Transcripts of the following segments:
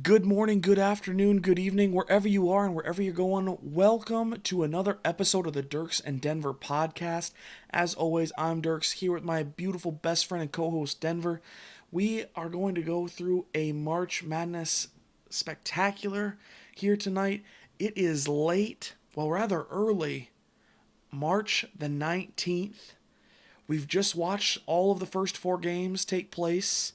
Good morning, good afternoon, good evening, wherever you are and wherever you're going. Welcome to another episode of the Dierks and Denver Podcast. As always, I'm Dierks here with my beautiful best friend and co host, Denver. We are going to go through a March Madness spectacular here tonight. It is late, well, rather early, March the 19th. We've just watched all of the first four games take place.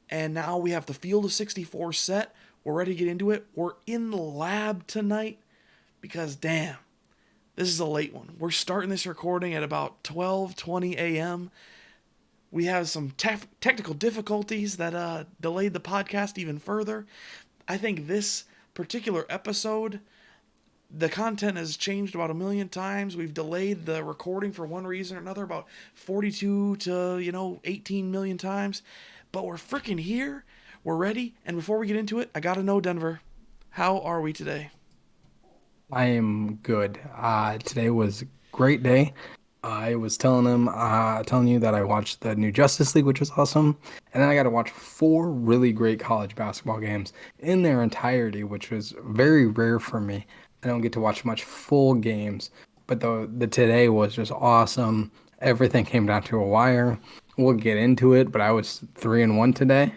And now we have the field of 64 set. We're ready to get into it. We're in the lab tonight because, damn, this is a late one. We're starting this recording at about 12:20 a.m. We have some technical difficulties that delayed the podcast even further. I think this particular episode, the content has changed about a million times. We've delayed the recording for one reason or another about 42 to 18 million times. But we're freaking here. We're ready. And before we get into it, I got to know, Denver, how are we today? I am good. Today was a great day. I was telling you that I watched the new Justice League, which was awesome, and then I got to watch four really great college basketball games in their entirety, which was very rare for me. I don't get to watch much full games, but the today was just awesome. Everything came down to a wire. We'll get into it, but I was 3-1 today,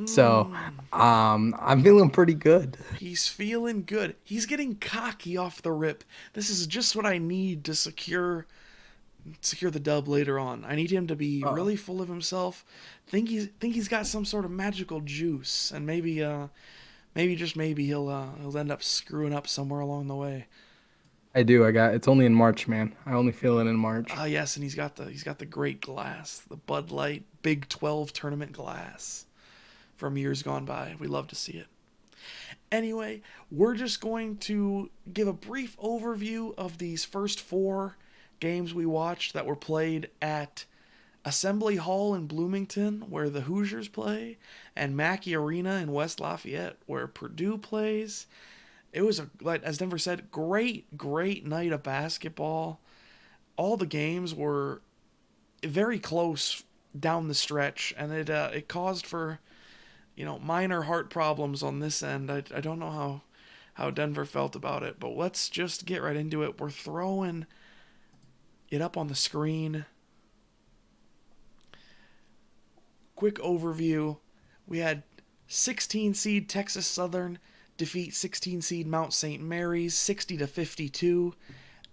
so I'm feeling pretty good. He's feeling good. He's getting cocky off the rip. This is just what I need to secure the dub later on. I need him to be Uh, really full of himself. Think he's got some sort of magical juice, and maybe just maybe he'll end up screwing up somewhere along the way. I do. It's only in March, man. I only feel it in March. Ah, yes, and he's got the great glass, the Bud Light Big 12 tournament glass from years gone by. We love to see it. Anyway, we're just going to give a brief overview of these first four games we watched that were played at Assembly Hall in Bloomington, where the Hoosiers play, and Mackey Arena in West Lafayette, where Purdue plays. It was like as Denver said, great night of basketball. All the games were very close down the stretch, and it caused for minor heart problems on this end. I don't know how Denver felt about it, but let's just get right into it. We're throwing it up on the screen. Quick overview. We had 16 seed Texas Southern defeat 16 seed Mount St. Mary's 60 to 52.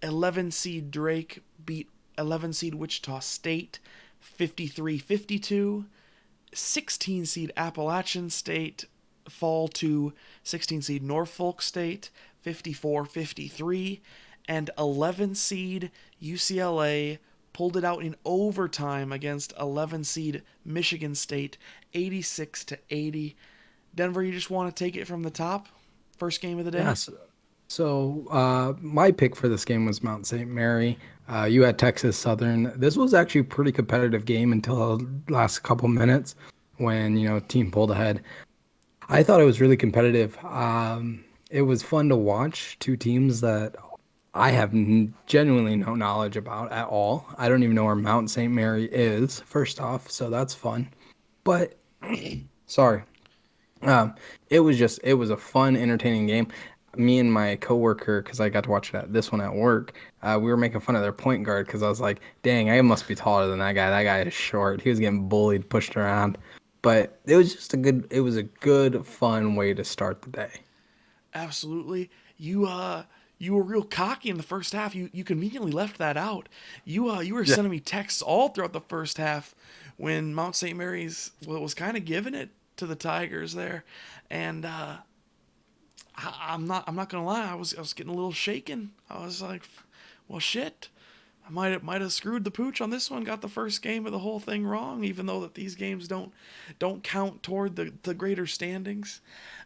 11 seed Drake beat 11 seed Wichita State 53-52. 16 seed Appalachian State fall to 16 seed Norfolk State 54-53, and 11 seed UCLA pulled it out in overtime against 11 seed Michigan State 86 to 80. Denver, you just want to take it from the top? First game of the day? Yes. My pick for this game was Mount St. Mary. You had Texas Southern. This was actually a pretty competitive game until the last couple minutes when, team pulled ahead. I thought it was really competitive. It was fun to watch two teams that I have genuinely no knowledge about at all. I don't even know where Mount St. Mary is, first off, so that's fun. But sorry. Um, it was a fun, entertaining game. Me and my coworker, because I got to watch this one at work, we were making fun of their point guard because I was like, "Dang, I must be taller than that guy. That guy is short." He was getting bullied, pushed around, but it was a good, fun way to start the day. Absolutely. You were real cocky in the first half. You conveniently left that out. You were Yeah. sending me texts all throughout the first half when Mount St. Mary's was kind of giving it to the Tigers there, and I'm not gonna lie. I was getting a little shaken. I was like, well, shit. I might have screwed the pooch on this one. Got the first game of the whole thing wrong, even though that these games don't count toward the greater standings.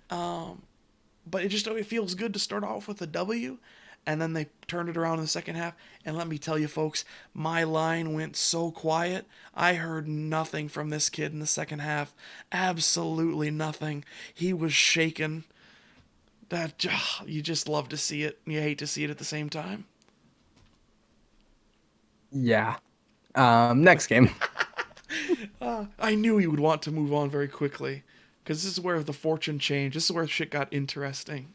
But it feels good to start off with a W, and then they turned it around in the second half. And let me tell you, folks, my line went so quiet. I heard nothing from this kid in the second half. Absolutely nothing. He was shaken. That you just love to see it, and you hate to see it at the same time. Yeah. Next game. I knew he would want to move on very quickly. Because this is where the fortune changed. This is where shit got interesting.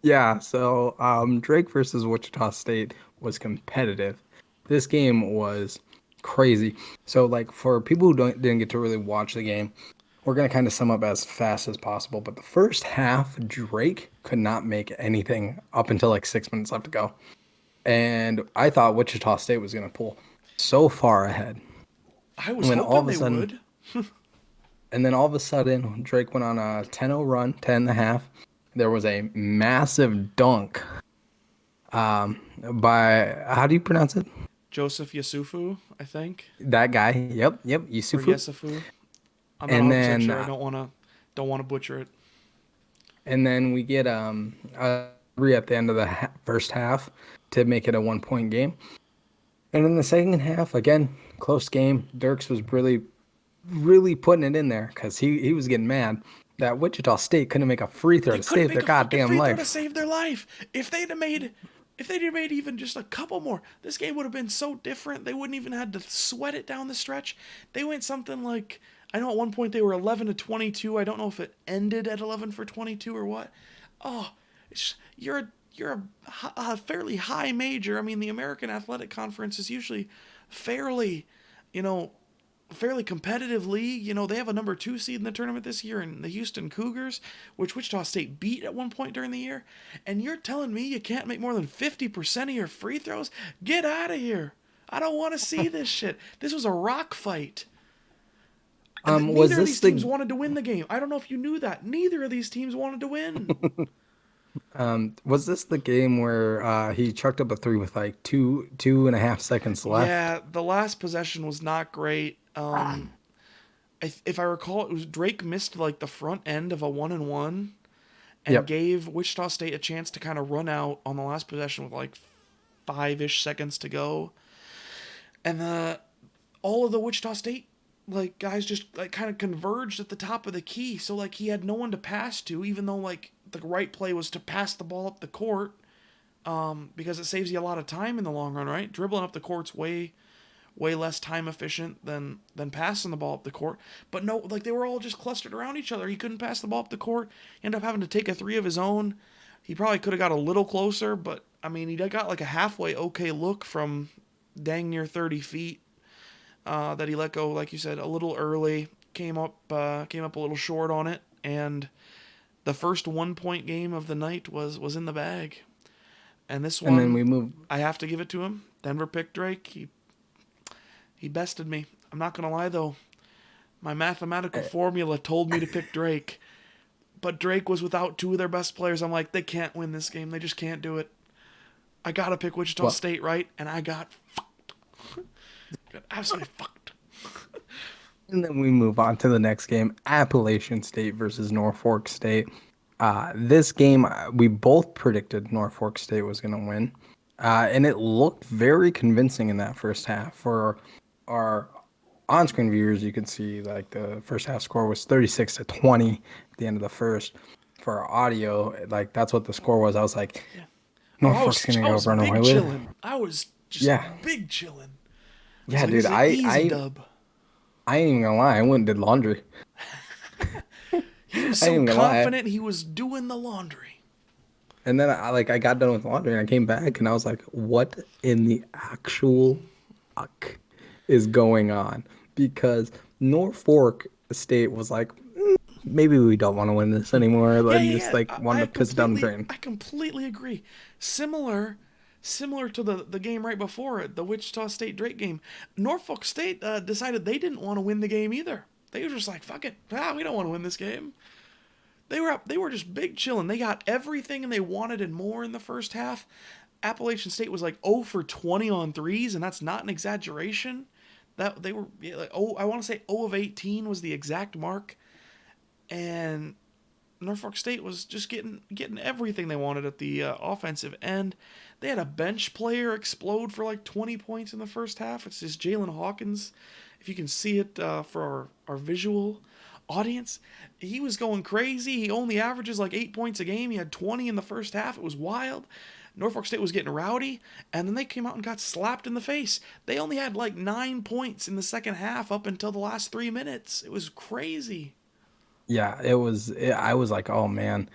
Yeah, so Drake versus Wichita State was competitive. This game was crazy. So, like, for people who didn't get to really watch the game, we're gonna kind of sum up as fast as possible. But the first half, Drake could not make anything up until like 6 minutes left to go, and I thought Wichita State was gonna pull so far ahead. I was And then all hoping of a they sudden, would. and then all of a sudden, Drake went on a 10-0 run, 10 and a half. There was a massive dunk by, how do you pronounce it? Joseph Yasufu, I think, That guy. Yep, or Yusufu. Yesufu. I'm not And 100% then sure. I don't want to butcher it. we get a three at the end of the first half to make it a 1 point game. And in the second half, again, close game. Dierks was really putting it in there because he was getting mad that Wichita State couldn't make a free throw They to couldn't save their make a fucking goddamn free throw to life. save their life. If they'd have made even just a couple more, this game would have been so different. They wouldn't even had to sweat it down the stretch. They went something like, I know at one point they were 11-22. I don't know if it ended at 11 for 22 or what. Oh, you're a fairly high major. I mean, the American Athletic Conference is usually fairly, you know, fairly competitive league. You know, they have a number 2 seed in the tournament this year in the Houston Cougars, which Wichita State beat at one point during the year. And you're telling me you can't make more than 50% of your free throws? Get out of here. I don't want to see this shit. This was a rock fight. And Was neither of this these teams the wanted to win the game. I don't know if you knew that. Neither of these teams wanted to win. game where he chucked up a three with like 2.5 seconds left? Yeah, the last possession was not great. If I recall, it was Drake missed like the front end of a 1-and-1 and Yep. gave Wichita State a chance to kind of run out on the last possession with like 5-ish seconds to go. And all of the Wichita State like guys just like kind of converged at the top of the key. So like he had no one to pass to, even though like the right play was to pass the ball up the court, because it saves you a lot of time in the long run, right? Dribbling up the court's way less time efficient than passing the ball up the court. But no, like they were all just clustered around each other. He couldn't pass the ball up the court. He ended up having to take a three of his own. He probably could have got a little closer, but I mean, he got like a halfway okay look from dang near 30 feet. That he let go, like you said, a little early. Came up a little short on it, and the first 1 point game of the night was in the bag. And this And then one, we move. I have to give it to him. Denver picked Drake. He bested me. I'm not gonna lie though. My mathematical formula told me to pick Drake, but Drake was without 2 of their best players. I'm like, they can't win this game. They just can't do it. I gotta pick Wichita Well, State, right? And I got absolutely fucked. and then we move on to the next game, Appalachian State versus Norfolk State. This game, we both predicted Norfolk State was going to win, and it looked very convincing in that first half. For our on-screen viewers, you can see like the first half score was 36-20 at the end of the first. For our audio, like that's what the score was. I was like, Yeah. Oh, Norfolk's going to I go was run away big with it. chilling. I was just Yeah. big chilling. Yeah, Like, dude, this is an easy dub. I ain't even gonna lie. I went and did laundry. He was I ain't so even gonna lie. confident he was doing the laundry. And then I got done with laundry and I came back and I was like, what in the actual fuck is going on? Because Norfolk State was like, maybe we don't want to win this anymore. Like, just like wanted to piss it down the drain. I completely agree. Similar to the game right before it, the Wichita State Drake game. Norfolk State decided they didn't want to win the game either. They were just like, fuck it. We don't want to win this game. They were just big chilling. They got everything and they wanted and more in the first half. Appalachian State was like 0 for 20 on threes, and that's not an exaggeration. That they were like, I want to say 0 of 18 was the exact mark. And Norfolk State was just getting everything they wanted at the offensive end. They had a bench player explode for like 20 points in the first half. It's just Jalen Hawkins. If you can see it for our visual audience, he was going crazy. He only averages like 8 points a game. He had 20 in the first half. It was wild. Norfolk State was getting rowdy, and then they came out and got slapped in the face. They only had like 9 points in the second half up until the last 3 minutes. It was crazy. Yeah, I was like, oh man.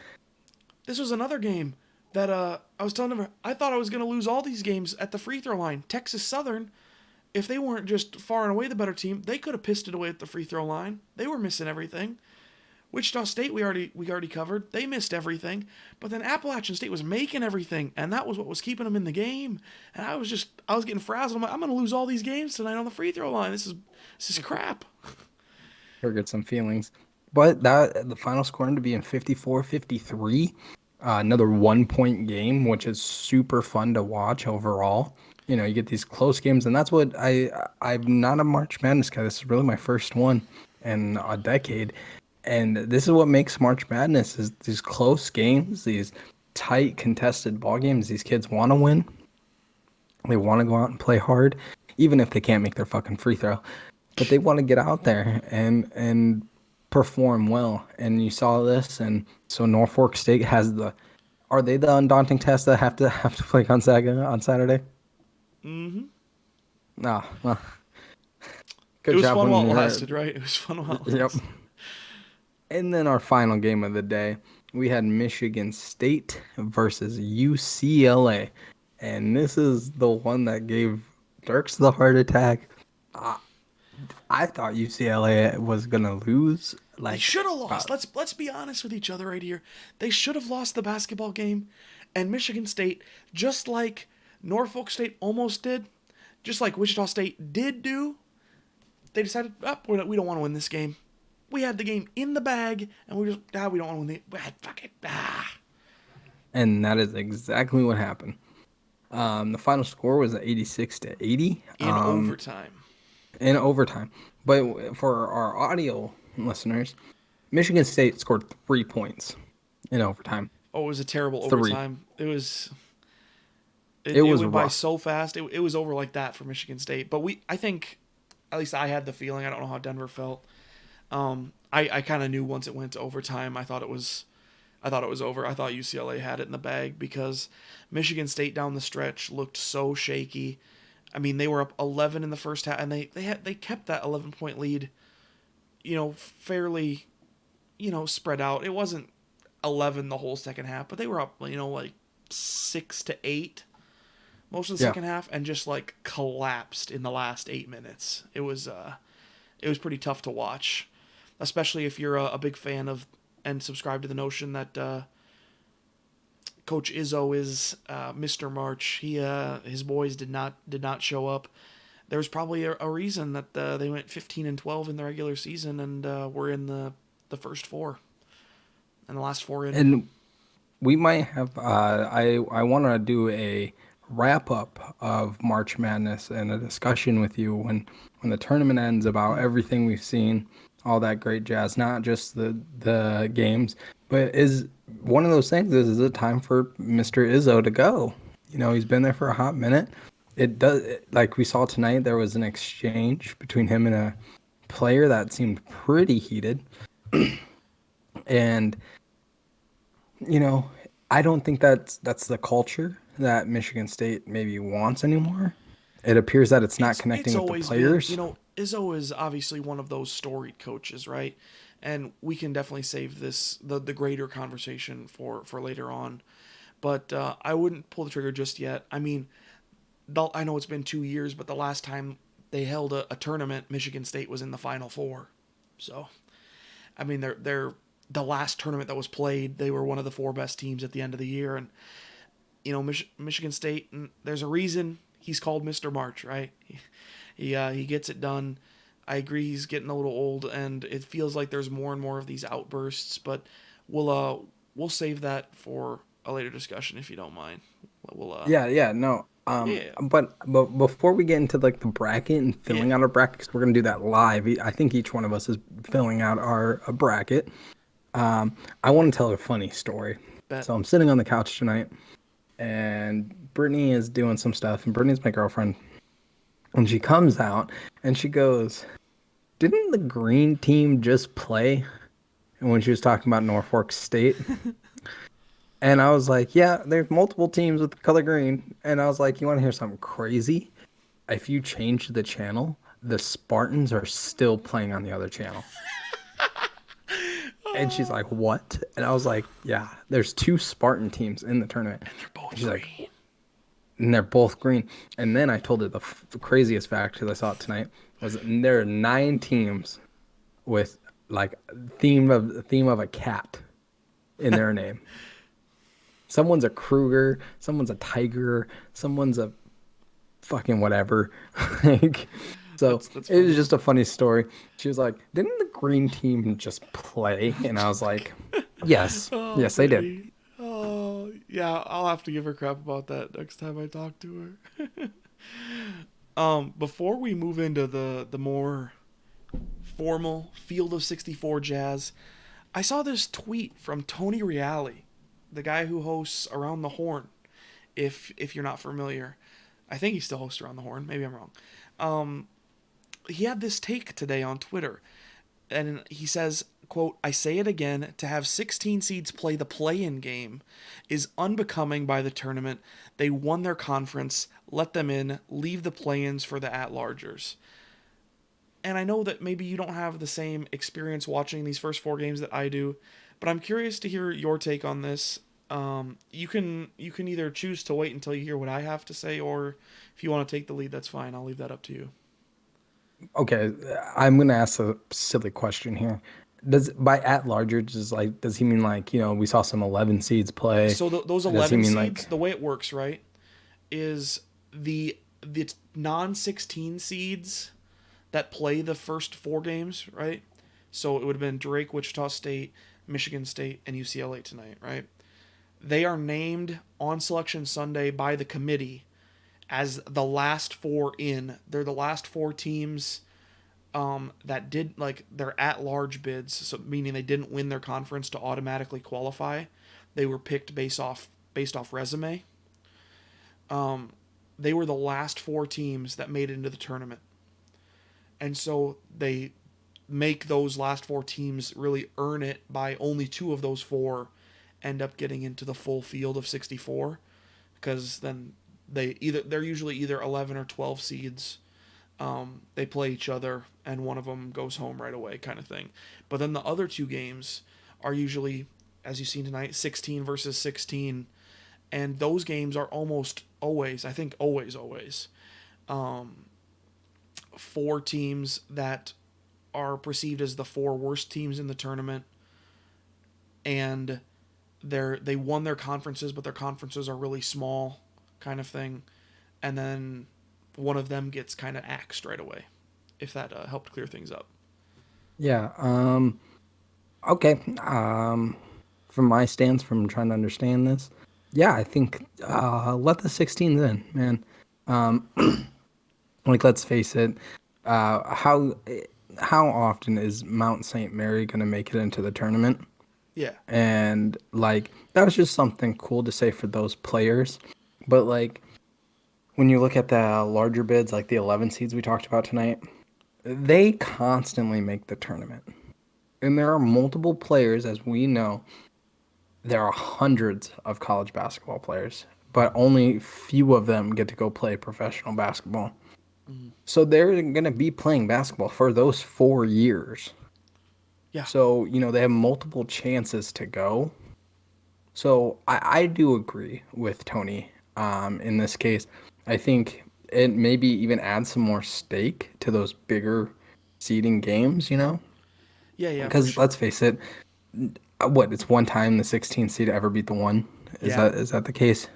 This was another game that I was telling them I thought I was going to lose all these games at the free throw line. Texas Southern, if they weren't just far and away the better team, they could have pissed it away at the free throw line. They were missing everything. Wichita State we already covered. They missed everything, but then Appalachian State was making everything, and that was what was keeping them in the game. And I was getting frazzled. I'm like, I'm gonna lose all these games tonight on the free throw line. This is crap. Triggered some feelings. But that the final score ended up being 54-53. Another 1 point game, which is super fun to watch overall. You know, you get these close games, and that's what I'm not a March Madness guy. This is really my first one in a decade. And this is what makes March Madness is these close games, these tight contested ball games. These kids want to win. They want to go out and play hard, even if they can't make their fucking free throw. But they want to get out there and perform well. And you saw this, and so Norfolk State has the. Are they the undaunting test that have to play Gonzaga on Saturday? Mm-hmm. No. Well, It good was job fun when while you it were. lasted, right? It was fun while it Yep. lasted. And then our final game of the day, we had Michigan State versus UCLA. And this is the one that gave Dierks the heart attack. I thought UCLA was going to lose. They Like, should have lost. Let's be honest with each other right here. They should have lost the basketball game, and Michigan State, just like Norfolk State almost did, just like Wichita State did do, they decided, we don't want to win this game. We had the game in the bag, and we just, we don't want to win fuck it. and that is exactly what happened. The final score was 86-80 In overtime. in overtime. But for our audio listeners, Michigan State scored 3 points in overtime. Oh, it was a terrible 3. overtime. It It was went by rough. so fast. It was over like that for Michigan State. But I think, at least I had the feeling. I don't know how Denver felt. I kind of knew once it went to overtime. I thought it was over. I thought UCLA had it in the bag because Michigan State down the stretch looked so shaky. I mean, they were up 11 in the first half, and they kept that 11-point lead, fairly, spread out. It wasn't 11 the whole second half, but they were up, like 6-8 most of the Yeah. second half, and just like collapsed in the last 8 minutes. It was pretty tough to watch, especially if you're a big fan of and subscribe to the notion that Coach Izzo is Mr. March. His boys did not show up. There was probably a reason that they went 15-12 in the regular season and were in the first four and the last four in. And we might have I want to do a wrap up of March Madness and a discussion with you when the tournament ends about everything we've seen, all that great jazz, not just the games, but is one of those things is it time for Mr. Izzo to go? You know, he's been there for a hot minute. It does, like we saw tonight, there was an exchange between him and a player that seemed pretty heated. And you know, I don't think that's the culture that Michigan State maybe wants anymore. It appears that it's not connecting with the always players. been, Izzo is obviously one of those storied coaches, right? And we can definitely save the greater conversation for later on. But I wouldn't pull the trigger just yet. I mean, I know it's been 2 years, but the last time they held a tournament, Michigan State was in the Final Four. So, I mean, they're the last tournament that was played, they were one of the four best teams at the end of the year. And, Michigan State, there's a reason he's called Mr. March, right? He gets it done. I agree he's getting a little old, and it feels like there's more and more of these outbursts, but we'll save that for a later discussion if you don't mind. Yeah, no. Yeah. But before we get into like the bracket and filling out our bracket, 'cause we're gonna do that live. I think each one of us is filling out a bracket. I want to tell a funny story. Bet. So I'm sitting on the couch tonight, and Brittany is doing some stuff, and Brittany's my girlfriend, and she comes out and she goes, "Didn't the green team just play?" And when she was talking about Norfolk State. And I was like, yeah, there's multiple teams with the color green. And I was like, you want to hear something crazy? If you change the channel, the Spartans are still playing on the other channel. And she's like, what? And I was like, yeah, there's two Spartan teams in the tournament. And they're And both she's like, green. and they're both green. And then I told her the craziest fact, because I saw it tonight, was there are 9 teams with like theme of a cat in their name. Someone's a Kruger, someone's a tiger, someone's a fucking whatever. Like, so That's it was funny. just a funny story. She was like, "Didn't the green team just play?" And I was like, "Yes, Oh, yes, they did." Biddy. Oh, yeah. I'll have to give her crap about that next time I talk to her. Before we move into the more formal Field of 64 jazz, I saw this tweet from Tony Reale, the guy who hosts Around the Horn. If you're not familiar, I think he still hosts Around the Horn. Maybe I'm wrong. Um, he had this take today on Twitter, and he says, quote, I say it again, to have 16 seeds play the play-in game is unbecoming by the tournament. They won their conference, let them in, leave the play-ins for the at-largers. And I know that maybe you don't have the same experience watching these first 4 games that I do, but I'm curious to hear your take on this. You can either choose to wait until you hear what I have to say, or if you want to take the lead, that's fine. I'll leave that up to you. Okay, I'm gonna ask a silly question here. Does by at larger just like does he mean like we saw some 11 seeds play? So those Does he 11 mean seeds, like the way it works, right, is the non 16 seeds that play the first 4 games, right? So it would have been Drake, Wichita State, Michigan State, and UCLA tonight, right? They are named on Selection Sunday by the committee as the last 4 in. They're the last 4 teams that did like their at-large bids, so meaning they didn't win their conference to automatically qualify. They were picked based off resume. They were the last 4 teams that made it into the tournament, and so they make those last 4 teams really earn it by only 2 of those 4 end up getting into the full field of 64, because then they're usually either 11 or 12 seeds. They play each other, and one of them goes home right away, kind of thing. But then the other 2 games are usually, as you've seen tonight, 16 versus 16, and those games are almost always, I think always, 4 teams that are perceived as the 4 worst teams in the tournament, and they won their conferences, but their conferences are really small, kind of thing, and then one of them gets kind of axed right away. If that helped clear things up. yeah, okay. From my stance from trying to understand this, yeah, I think let the 16s in, man. Um like let's face it, how often is Mount St. Mary going to make it into the tournament? Yeah, And like that was just something cool to say for those players. But like when you look at the larger bids, like the 11 seeds we talked about tonight, they constantly make the tournament. And there are multiple players, as we know, there are hundreds of college basketball players, but only few of them get to go play professional basketball. mm-hmm. So they're going to be playing basketball for those 4 years. Yeah, So, they have multiple chances to go. So I do agree with Tony in this case. I think it maybe even adds some more stake to those bigger seeding games. yeah, for Because sure. let's face it, it's one time the 16th seed ever beat the one. Is Yeah, that the case?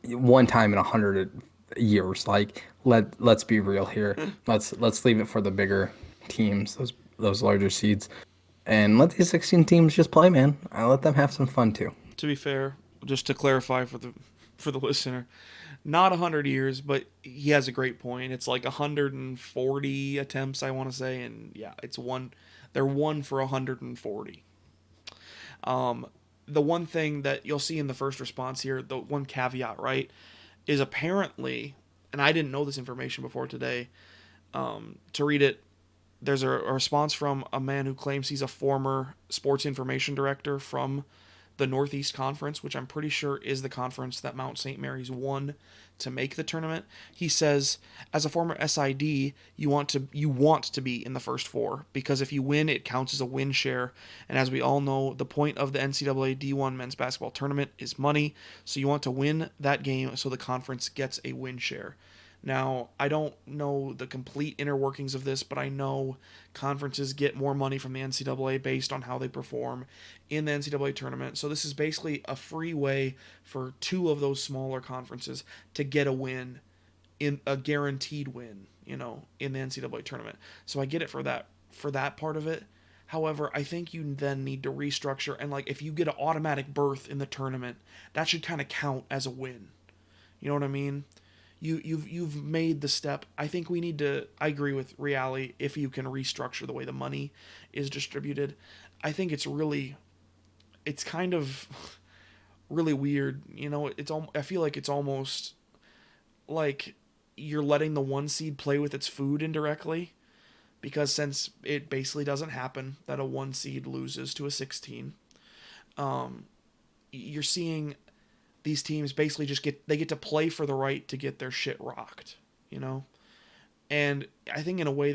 One time in 100 years. Like let's be real here. Let's leave it for the bigger teams, those larger seeds, and let these 16 teams just play, man. I let them have some fun too. to be fair, just to clarify for the listener, not 100 years, but he has a great point. It's like 140 attempts, I want to say, and yeah, it's one. They're 1 for 140. The one thing that you'll see in the first response here, the one caveat, right, is apparently, and I didn't know this information before today. To read it, there's a response from a man who claims he's a former sports information director from the Northeast Conference, which I'm pretty sure is the conference that Mount St. Mary's won to make the tournament. He says, as a former SID, you want to be in the first four, because if you win, it counts as a win share. And as we all know, the point of the NCAA D1 men's basketball tournament is money. So you want to win that game so the conference gets a win share. Now, I don't know the complete inner workings of this, but I know conferences get more money from the NCAA based on how they perform in the NCAA tournament. So this is basically a free way for two of those smaller conferences to get a win, in a guaranteed win, in the NCAA tournament. So I get it for that part of it. However, I think you then need to restructure, and like if you get an automatic berth in the tournament, that should kind of count as a win. You know what I mean? You've made the step. I think we need to. I agree with Reali. If you can restructure the way the money is distributed, I think it's kind of really weird. I feel like it's almost like you're letting the one seed play with its food indirectly, because since it basically doesn't happen that a one seed loses to a 16, you're seeing these teams basically just get to play for the right to get their shit rocked, And I think in a way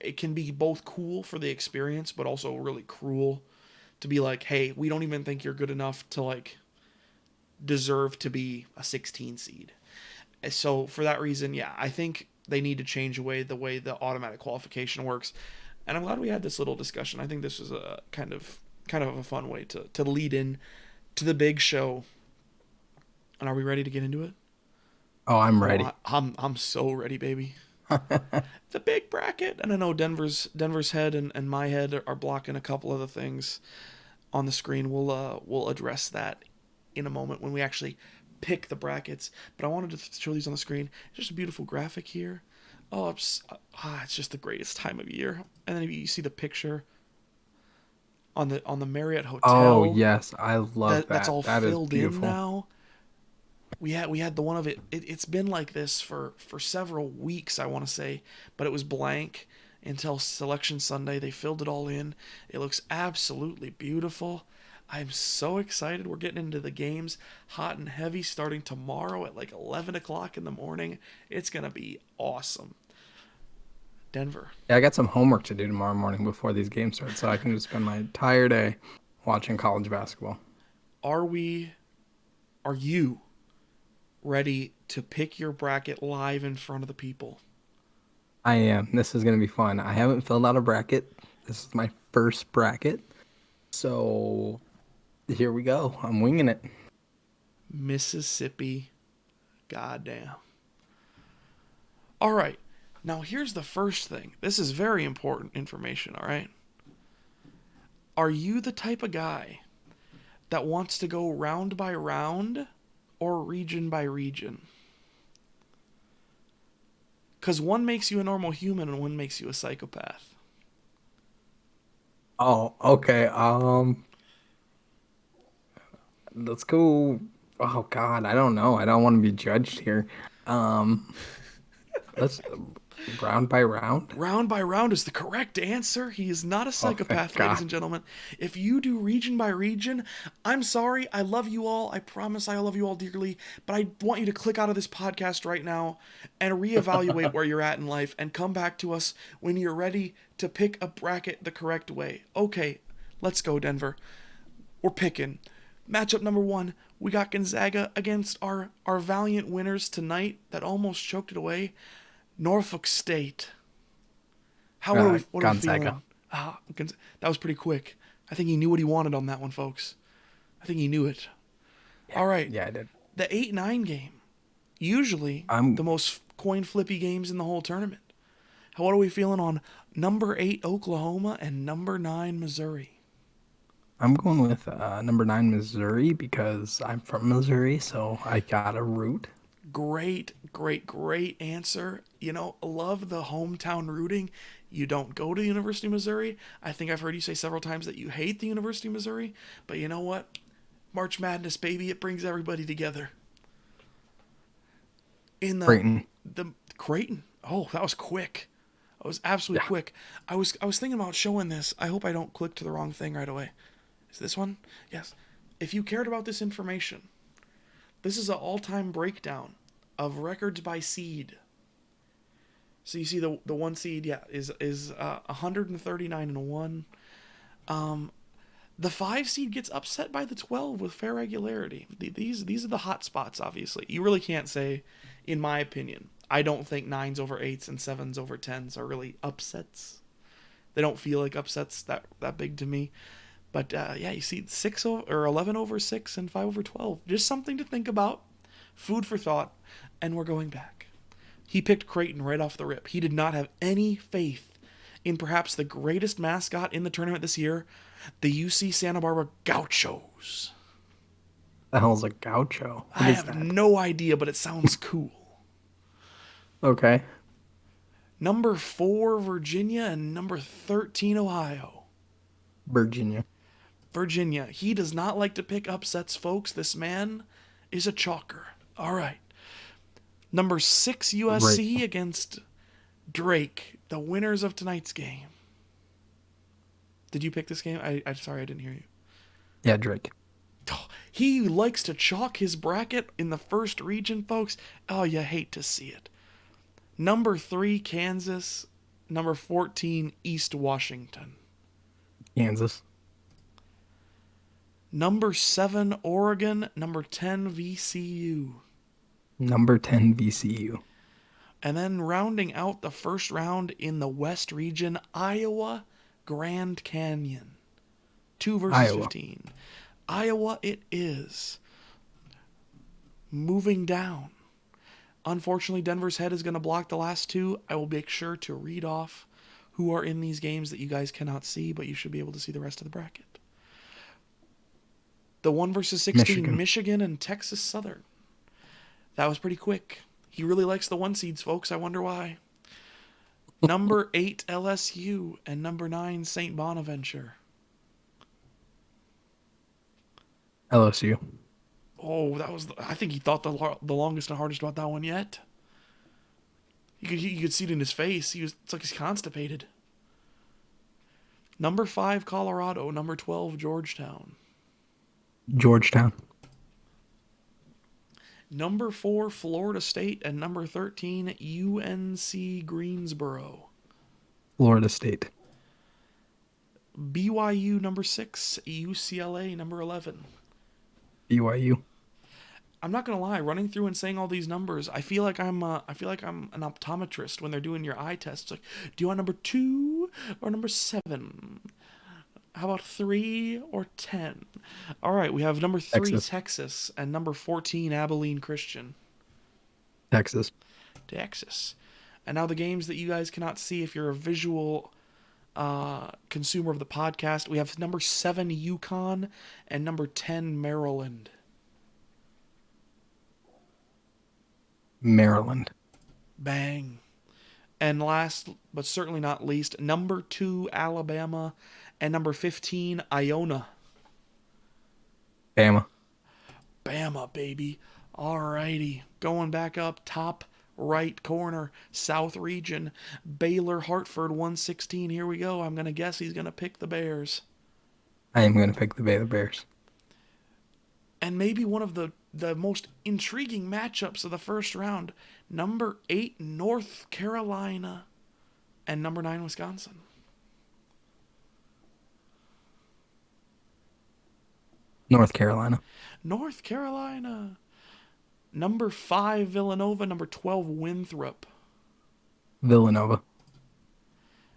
it can be both cool for the experience, but also really cruel to be like, hey, we don't even think you're good enough to like deserve to be a 16 seed. So for that reason, yeah, I think they need to change the way the automatic qualification works. And I'm glad we had this little discussion. I think this was a kind of a fun way to lead in to the big show. And are we ready to get into it? Oh, I'm ready. I'm so ready, baby. The big bracket. And I know Denver's head and my head are blocking a couple of the things on the screen. We'll address that in a moment when we actually pick the brackets. But I wanted to show these on the screen. It's just a beautiful graphic here. Oh, it's just the greatest time of year. And then you see the picture on the Marriott Hotel. Oh yes, I love that. That's all that filled is beautiful. in now. We had the one of it. It's been like this for several weeks, I want to say, but it was blank until Selection Sunday. They filled it all in. It looks absolutely beautiful. I'm so excited. We're getting into the games hot and heavy starting tomorrow at like 11 o'clock in the morning. It's going to be awesome. Denver. Yeah, I got some homework to do tomorrow morning before these games start, so I can just spend my entire day watching college basketball. Are you ready to pick your bracket live in front of the people? I am. This is going to be fun. I haven't filled out a bracket. This is my first bracket. So here we go. I'm winging it. Mississippi. Goddamn. All right. Now here's the first thing. This is very important information, all right? Are you the type of guy that wants to go round by round or region by region? Because one makes you a normal human and one makes you a psychopath. Oh, okay. Let's go. Oh God, I don't know. I don't want to be judged here. Let's round by round. Round by round is the correct answer. He is not a psychopath, God. ladies and gentlemen. If you do region by region, I'm sorry. I love you all. I promise I love you all dearly. But I want you to click out of this podcast right now and reevaluate where you're at in life and come back to us when you're ready to pick a bracket the correct way. Okay, let's go, Denver. We're picking. Matchup number 1, we got Gonzaga against our valiant winners tonight that almost choked it away, Norfolk State. What are we feeling? That was pretty quick. I think he knew what he wanted on that one, folks. I think he knew it. Yeah, all right. Yeah, I did. The 8-9 game. Usually the most coin flippy games in the whole tournament. What are we feeling on number 8 Oklahoma and number 9 Missouri? I'm going with number 9 Missouri because I'm from Missouri, so I got a root. Great answer. Love the hometown rooting. You don't go to the University of Missouri. I think I've heard you say several times that you hate the University of Missouri, but you know what? March Madness, baby, it brings everybody together. Creighton. Creighton. Oh, that was quick. That was absolutely quick. I was thinking about showing this. I hope I don't click to the wrong thing right away. Is this one? Yes. if you cared about this information, this is an all-time breakdown of records by seed. So you see the one seed, is 139-1. The 5 seed gets upset by the 12 with fair regularity. These are the hot spots, obviously. You really can't say, in my opinion, I don't think 9s over 8s and 7s over 10s are really upsets. They don't feel like upsets that big to me. But you see 6 or 11 over 6 and 5 over 12. Just something to think about. Food for thought. And we're going back. He picked Creighton right off the rip. He did not have any faith in perhaps the greatest mascot in the tournament this year, the UC Santa Barbara Gauchos. The hell's a gaucho? I have no idea, but it sounds cool. Okay. Number 4, Virginia, and number 13, Ohio. Virginia. He does not like to pick upsets, folks. This man is a chalker. All right. Number 6, USC against Drake, the winners of tonight's game. Did you pick this game? I'm sorry, I didn't hear you. Yeah, Drake. Oh, he likes to chalk his bracket in the first region, folks. Oh, you hate to see it. Number 3, Kansas. Number 14, East Washington. Kansas. Number 7, Oregon. Number 10, VCU. Number 10, VCU. And then rounding out the first round in the West region, Iowa, Grand Canyon. 2 versus Iowa. 15. Iowa it is. Moving down. Unfortunately, Denver's head is going to block the last 2. I will make sure to read off who are in these games that you guys cannot see, but you should be able to see the rest of the bracket. The 1 versus 16, Michigan and Texas Southern. That was pretty quick. He really likes the 1 seeds, folks. I wonder why. Number 8, LSU, and number 9, St. Bonaventure. LSU. Oh, I think he thought the longest and hardest about that one yet. You could see it in his face. It's like he's constipated. Number 5, Colorado. Number 12, Georgetown. Georgetown. Number 4, Florida State, and number 13, UNC Greensboro. Florida State. BYU number 6, UCLA number 11. BYU. I'm not gonna lie, running through and saying all these numbers, I feel like I'm an optometrist when they're doing your eye tests. Like, do you want number 2 or number 7? How about 3 or 10? All right, we have number 3, Texas, and number 14, Abilene Christian. Texas. And now the games that you guys cannot see if you're a visual consumer of the podcast. We have number 7, UConn, and number 10, Maryland. Bang. And last, but certainly not least, number 2, Alabama, and number 15, Iona. Bama, baby. Alrighty. Going back up, top right corner, South region, Baylor, Hartford, 116. Here we go. I'm going to guess he's going to pick the Bears. I am going to pick the Baylor Bears. And maybe one of the most intriguing matchups of the first round, number 8, North Carolina, and number 9, Wisconsin. North Carolina. Number 5, Villanova. Number 12, Winthrop. Villanova.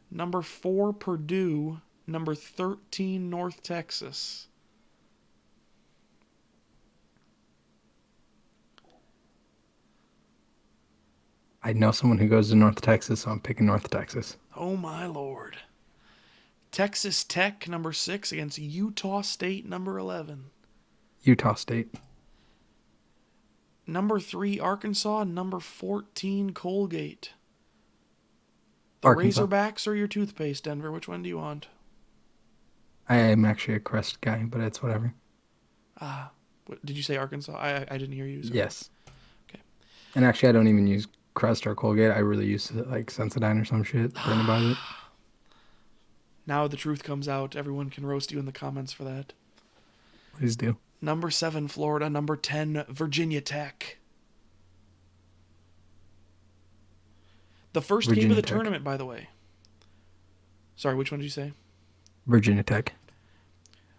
Number 4, Purdue. Number 13, North Texas. I know someone who goes to North Texas, so I'm picking North Texas. Oh, my Lord. Texas Tech, number 6, against Utah State, number 11. Utah State. Number 3, Arkansas. Number 14, Colgate. The Arkansas. Razorbacks or your toothpaste, Denver? Which one do you want? I am actually a Crest guy, but it's whatever. Did you say Arkansas? I didn't hear you. Sorry. Yes. Okay. And actually, I don't even use Crest or Colgate. I really use like Sensodyne or some shit. Thinking about it. Now the truth comes out. Everyone can roast you in the comments for that. Please do. Number 7, Florida. Number 10, Virginia Tech. The first game of Virginia the Tech. tournament, by the way. Sorry, which one did you say? Virginia Tech.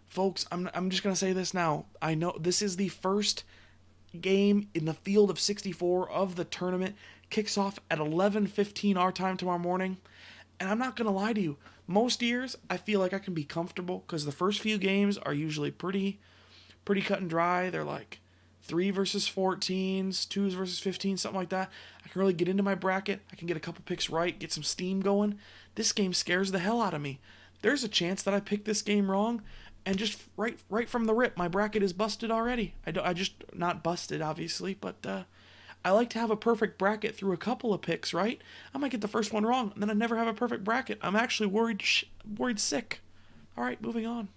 Folks, I'm just going to say this now. I know this is the first game in the field of 64 of the tournament. Kicks off at 11:15 our time tomorrow morning. And I'm not going to lie to you. Most years, I feel like I can be comfortable because the first few games are usually pretty cut and dry. They're like 3 versus 14s, 2s versus 15, something like that. I can really get into my bracket. I can get a couple picks right, get some steam going. This game scares the hell out of me. There's a chance that I pick this game wrong, and just right from the rip, my bracket is busted already. I just not busted obviously, but I like to have a perfect bracket through a couple of picks, right? I might get the first one wrong, and then I never have a perfect bracket. I'm actually worried sick. All right, moving on.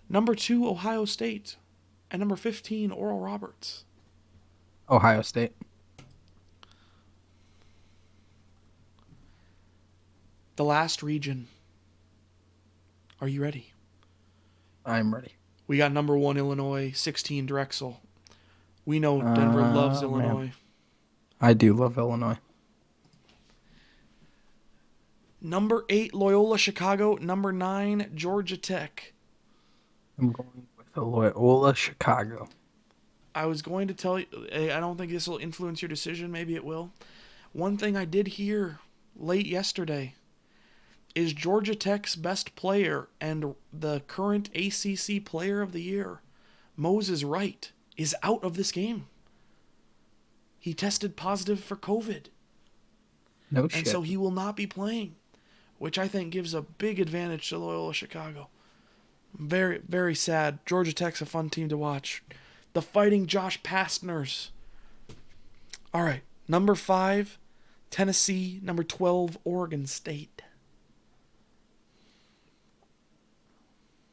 Number 2, Ohio State. And number 15, Oral Roberts. Ohio State. The last region. Are you ready? I'm ready. We got number 1, Illinois, 16, Drexel. We know Denver loves Illinois. Man. I do love Illinois. Number 8, Loyola Chicago. Number 9, Georgia Tech. I'm going with Loyola Chicago. I was going to tell you, I don't think this will influence your decision. Maybe it will. One thing I did hear late yesterday is Georgia Tech's best player and the current ACC Player of the Year, Moses Wright, is out of this game. He tested positive for COVID. No shit. And so he will not be playing, which I think gives a big advantage to Loyola Chicago. Very, very sad. Georgia Tech's a fun team to watch. The Fighting Josh Pastners. All right. Number 5, Tennessee. Number 12, Oregon State.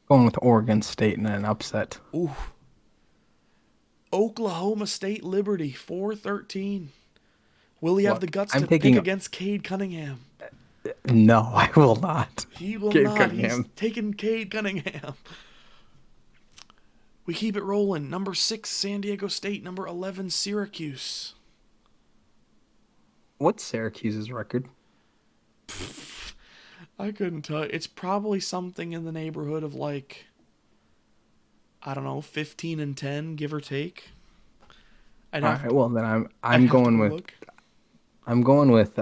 Going with Oregon State in an upset. Ooh. Oklahoma State Liberty, 4-13. Will he have the guts to pick against Cade Cunningham? No, I will not. He will not. Cunningham. He's taking Cade Cunningham. We keep it rolling. Number 6, San Diego State. Number 11, Syracuse. What's Syracuse's record? I couldn't tell you. It's probably something in the neighborhood of like, I don't know, 15-10, give or take. All right. Well, then I'm going with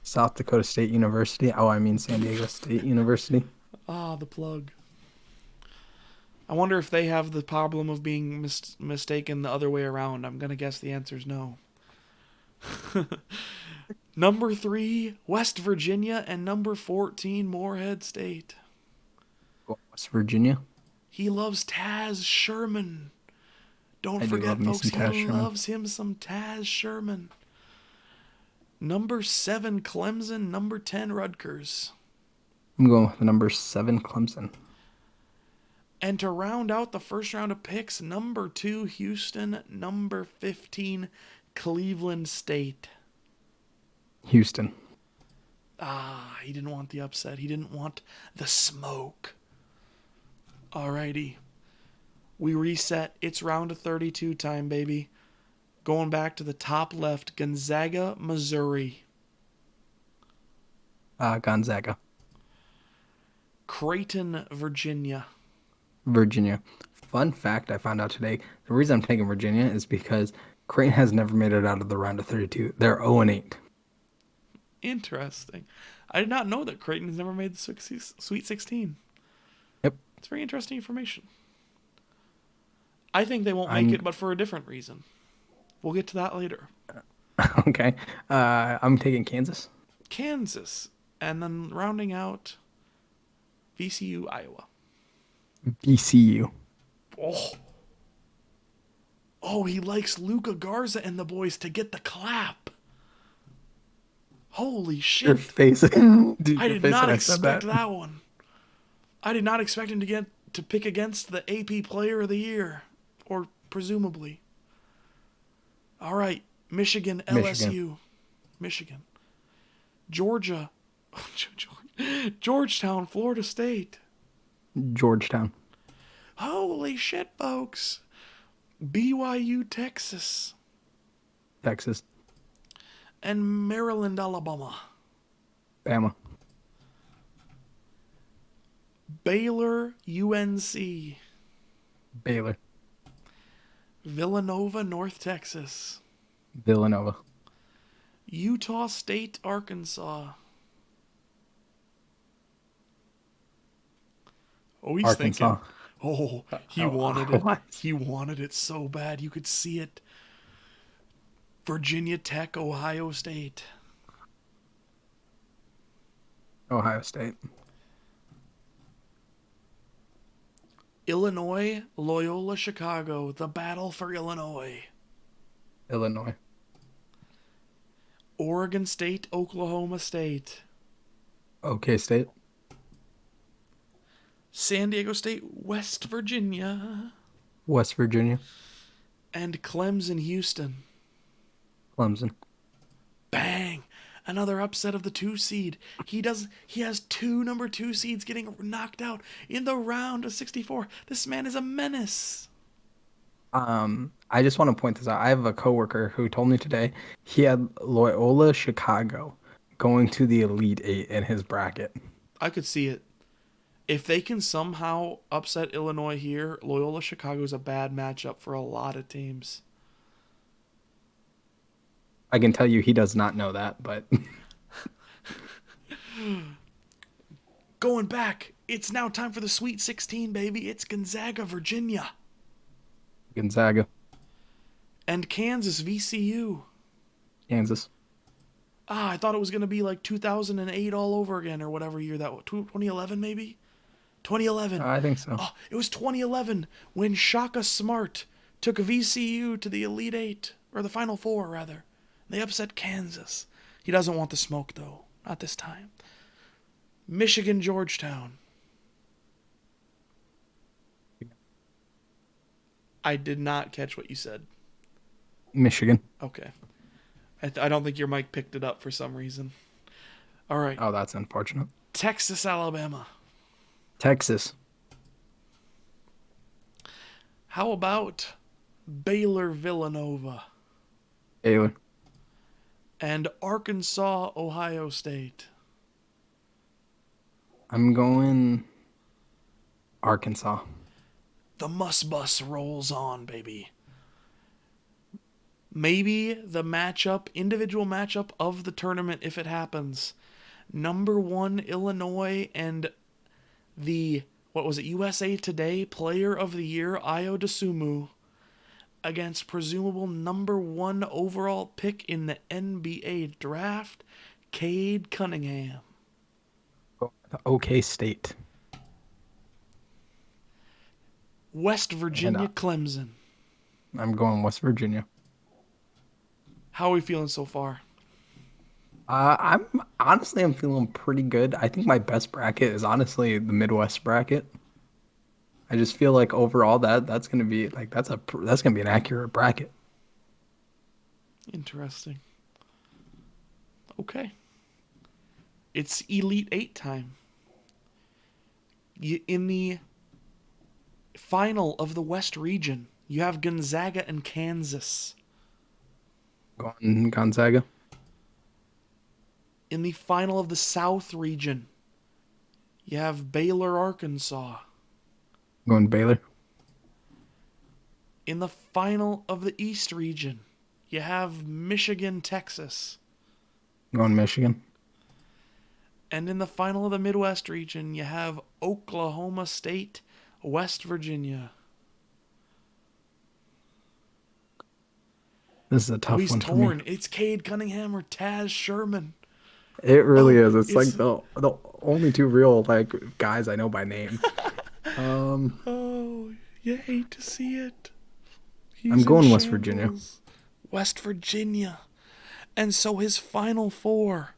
South Dakota State University. Oh, I mean San Diego State University. Ah, the plug. I wonder if they have the problem of being mistaken the other way around. I'm gonna guess the answer is no. Number 3, West Virginia, and number 14, Morehead State. West Virginia. He loves Taz Sherman. Don't forget, folks, he loves him some Taz Sherman. Number 7, Clemson. Number 10, Rutgers. I'm going with number 7, Clemson. And to round out the first round of picks, number 2, Houston. Number 15, Cleveland State. Houston. Ah, he didn't want the upset. He didn't want the smoke. Alrighty. We reset. It's round of 32 time, baby. Going back to the top left, Gonzaga, Missouri. Gonzaga. Creighton, Virginia. Virginia. Fun fact I found out today, the reason I'm taking Virginia is because Creighton has never made it out of the round of 32. They're 0-8. Interesting. I did not know that Creighton has never made the Sweet 16. Yep. It's very interesting information. I think they won't make it, but for a different reason. We'll get to that later. Okay. I'm taking Kansas. Kansas. And then rounding out VCU, Iowa. VCU. Oh, he likes Luka Garza and the boys to get the clap. Holy shit. Your face. Dude, I did not expect that one. I did not expect him to pick against the AP Player of the Year. Or presumably. All right. Michigan, LSU. Michigan. Georgia. Georgetown, Florida State. Georgetown. Holy shit, folks. BYU, Texas. Texas. And Maryland, Alabama. Bama. Baylor, UNC. Baylor. Villanova, North Texas. Villanova. Utah State, Arkansas. Oh, he's Arkansas. thinking. Oh, he wanted it. He wanted it so bad. You could see it. Virginia Tech, Ohio State. Ohio State. Illinois, Loyola Chicago. The battle for Illinois. Illinois. Oregon State, Oklahoma State. OK State. San Diego State, West Virginia. West Virginia. And Clemson, Houston. Clemson. Bang! Another upset of the 2 seed. He has 2 number 2 seeds getting knocked out in the round of 64. This man is a menace. I just want to point this out. I have a coworker who told me today he had Loyola Chicago going to the Elite Eight in his bracket. I could see it. If they can somehow upset Illinois here, Loyola Chicago is a bad matchup for a lot of teams. I can tell you he does not know that, but... Going back, it's now time for the Sweet 16, baby. It's Gonzaga, Virginia. Gonzaga. And Kansas, VCU. Kansas. I thought it was going to be like 2008 all over again or whatever year that was. 2011 maybe? 2011. I think so. Oh, it was 2011 when Shaka Smart took VCU to the Elite Eight, or the Final Four, rather. They upset Kansas. He doesn't want the smoke, though. Not this time. Michigan, Georgetown. I did not catch what you said. Michigan. Okay. I don't think your mic picked it up for some reason. All right. Oh, that's unfortunate. Texas, Alabama. Texas. How about Baylor, Villanova? Baylor. And Arkansas, Ohio State. I'm going Arkansas. The Muss Bus rolls on, baby. Maybe the individual matchup of the tournament, if it happens. Number 1, Illinois, and the, USA Today Player of the Year, Ayo Dosunmu, against presumable number 1 overall pick in the NBA draft, Cade Cunningham. OK State. West Virginia, Clemson. I'm going West Virginia. How are we feeling so far? I'm feeling pretty good. I think my best bracket is honestly the Midwest bracket. I just feel like overall that's gonna be like that's gonna be an accurate bracket. Interesting. Okay. It's Elite Eight time. In the final of the West region, you have Gonzaga and Kansas. Going Gonzaga. In the final of the South region, you have Baylor, Arkansas. Going Baylor. In the final of the East region, you have Michigan, Texas. Going Michigan. And in the final of the Midwest region, you have Oklahoma State, West Virginia. This is a tough one He's for torn. me. It's Cade Cunningham or Taz Sherman. It really is. It's like the only 2 real guys I know by name. Oh, you hate to see it. I'm going West Virginia. West Virginia. And so his final 4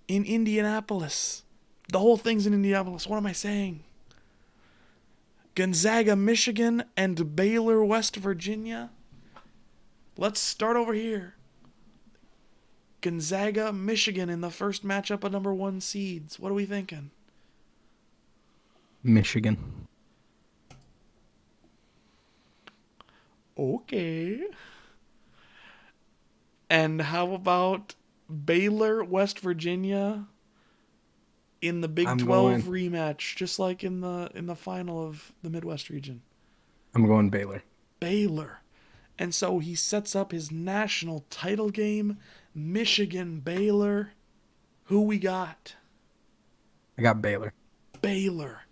in Indianapolis. The whole thing's in Indianapolis. What am I saying? Gonzaga, Michigan, and Baylor, West Virginia. Let's start over here. Gonzaga, Michigan in the first matchup of number 1 seeds. What are we thinking? Michigan. Okay. And how about Baylor, West Virginia in the Big I'm 12 going. rematch, just like in the final of the Midwest region? I'm going Baylor. Baylor. And so he sets up his national title game, Michigan Baylor. Who we got? I got Baylor. Baylor.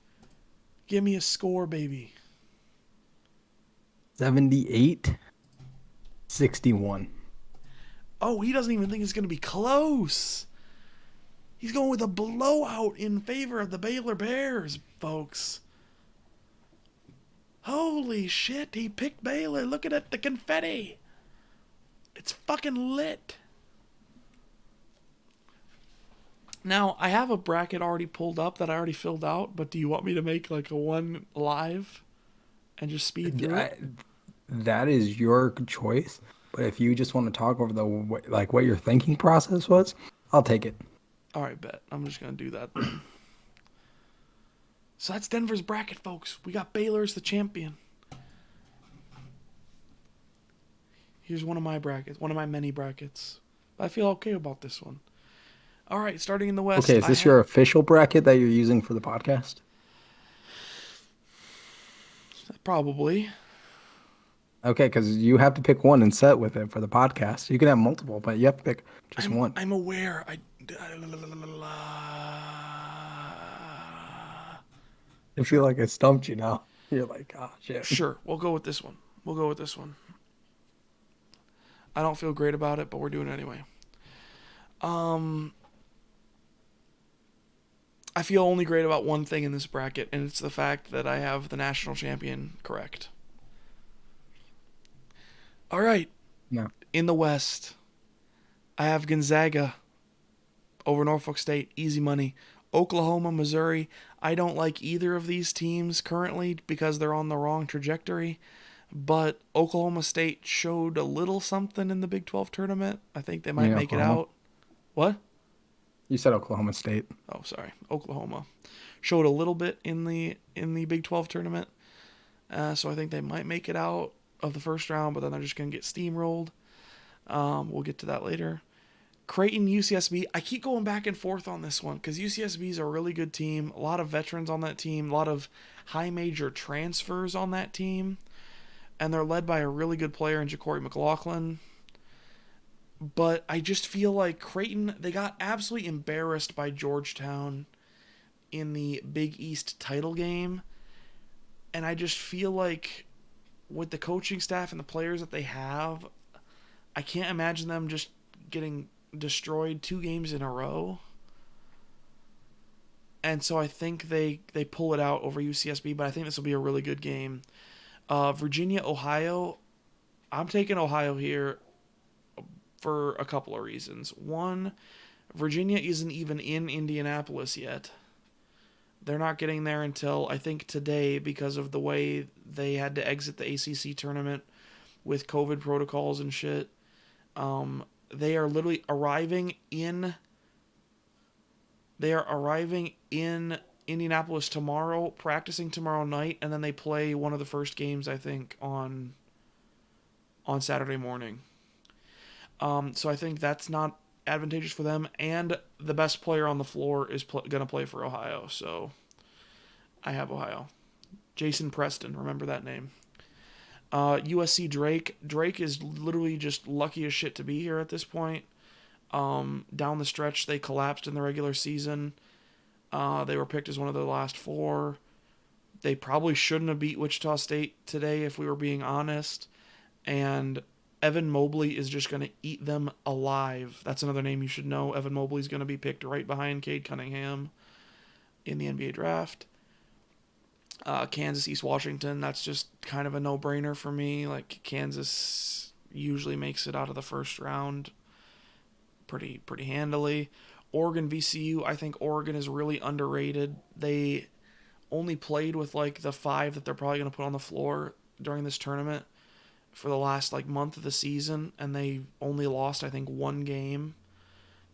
Give me a score, baby. 78-61. Oh, he doesn't even think it's going to be close. He's going with a blowout in favor of the Baylor Bears, folks. Holy shit, he picked Baylor. Look at it, the confetti. It's fucking lit. Now, I have a bracket already pulled up that I already filled out, but do you want me to make like a one live and just speed through it? That is your choice. But if you just want to talk over like what your thinking process was, I'll take it. All right, bet. I'm just going to do that then. So that's Denver's bracket, folks. We got Baylor as the champion. Here's one of my brackets, one of my many brackets. I feel okay about this one. All right, starting in the West. Okay, is this your official bracket that you're using for the podcast? Probably. Okay, because you have to pick one and set with it for the podcast. You can have multiple, but you have to pick just one. I'm aware. I feel like I stumped you now. You're like, oh, shit. Sure, we'll go with this one. We'll go with this one. I don't feel great about it, but we're doing it anyway. I feel only great about one thing in this bracket, and it's the fact that I have the national champion correct. All right. No. In the West, I have Gonzaga over Norfolk State. Easy money. Oklahoma, Missouri. I don't like either of these teams currently because they're on the wrong trajectory. But Oklahoma State showed a little something in the Big 12 tournament. I think they might make Oklahoma? it out. What? You said Oklahoma State. Oh, sorry. Oklahoma showed a little bit in the Big 12 tournament. So I think they might make it out of the first round, but then they're just going to get steamrolled. We'll get to that later. Creighton, UCSB. I keep going back and forth on this one because UCSB is a really good team. A lot of veterans on that team. A lot of high major transfers on that team. And they're led by a really good player in Ja'Cory McLaughlin. But I just feel like Creighton, they got absolutely embarrassed by Georgetown in the Big East title game. And I just feel like with the coaching staff and the players that they have, I can't imagine them just getting destroyed 2 games in a row. And so I think they pull it out over UCSB, but I think this will be a really good game. Virginia, Ohio. I'm taking Ohio here for a couple of reasons. One, Virginia isn't even in Indianapolis yet. They're not getting there until, I think, today because of the way they had to exit the ACC tournament with COVID protocols and shit. They are literally arriving in Indianapolis tomorrow, practicing tomorrow night, and then they play one of the first games, I think, on Saturday morning. So I think that's not advantageous for them, and the best player on the floor is going to play for Ohio, so I have Ohio. Jason Preston, remember that name. USC Drake. Drake is literally just lucky as shit to be here at this point. Down the stretch, they collapsed in the regular season. They were picked as one of the last 4. They probably shouldn't have beat Wichita State today, if we were being honest. And Evan Mobley is just going to eat them alive. That's another name you should know. Evan Mobley is going to be picked right behind Cade Cunningham in the NBA draft. Kansas, East Washington, that's just kind of a no-brainer for me. Like, Kansas usually makes it out of the first round pretty handily. Oregon, VCU, I think Oregon is really underrated. They only played with, like, the 5 that they're probably going to put on the floor during this tournament for the last, like, month of the season, and they only lost, I think, 1 game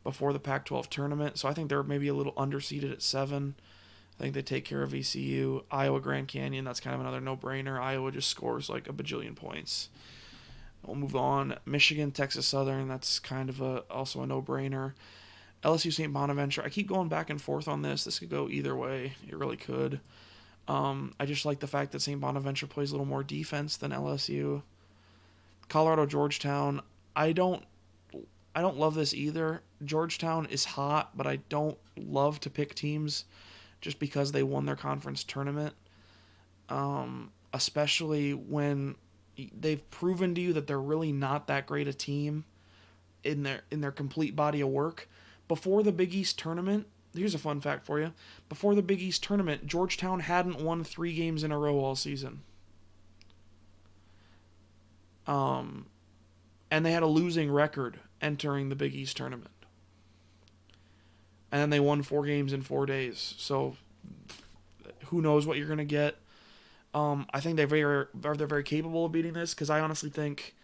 before the Pac-12 tournament. So I think they're maybe a little underseeded at 7. I think they take care of VCU. Iowa Grand Canyon, that's kind of another no-brainer. Iowa just scores like a bajillion points. We'll move on. Michigan, Texas Southern, that's kind of also a no-brainer. LSU St. Bonaventure, I keep going back and forth on this. This could go either way. It really could. I just like the fact that St. Bonaventure plays a little more defense than LSU. Colorado Georgetown, I don't love this either. Georgetown is hot, but I don't love to pick teams just because they won their conference tournament. Especially when they've proven to you that they're really not that great a team in their complete body of work. Before the Big East tournament, here's a fun fact for you. Before the Big East tournament, Georgetown hadn't won 3 games in a row all season. And they had a losing record entering the Big East tournament. And then they won 4 games in 4 days. So who knows what you're going to get. I think they're very capable of beating this, because I honestly think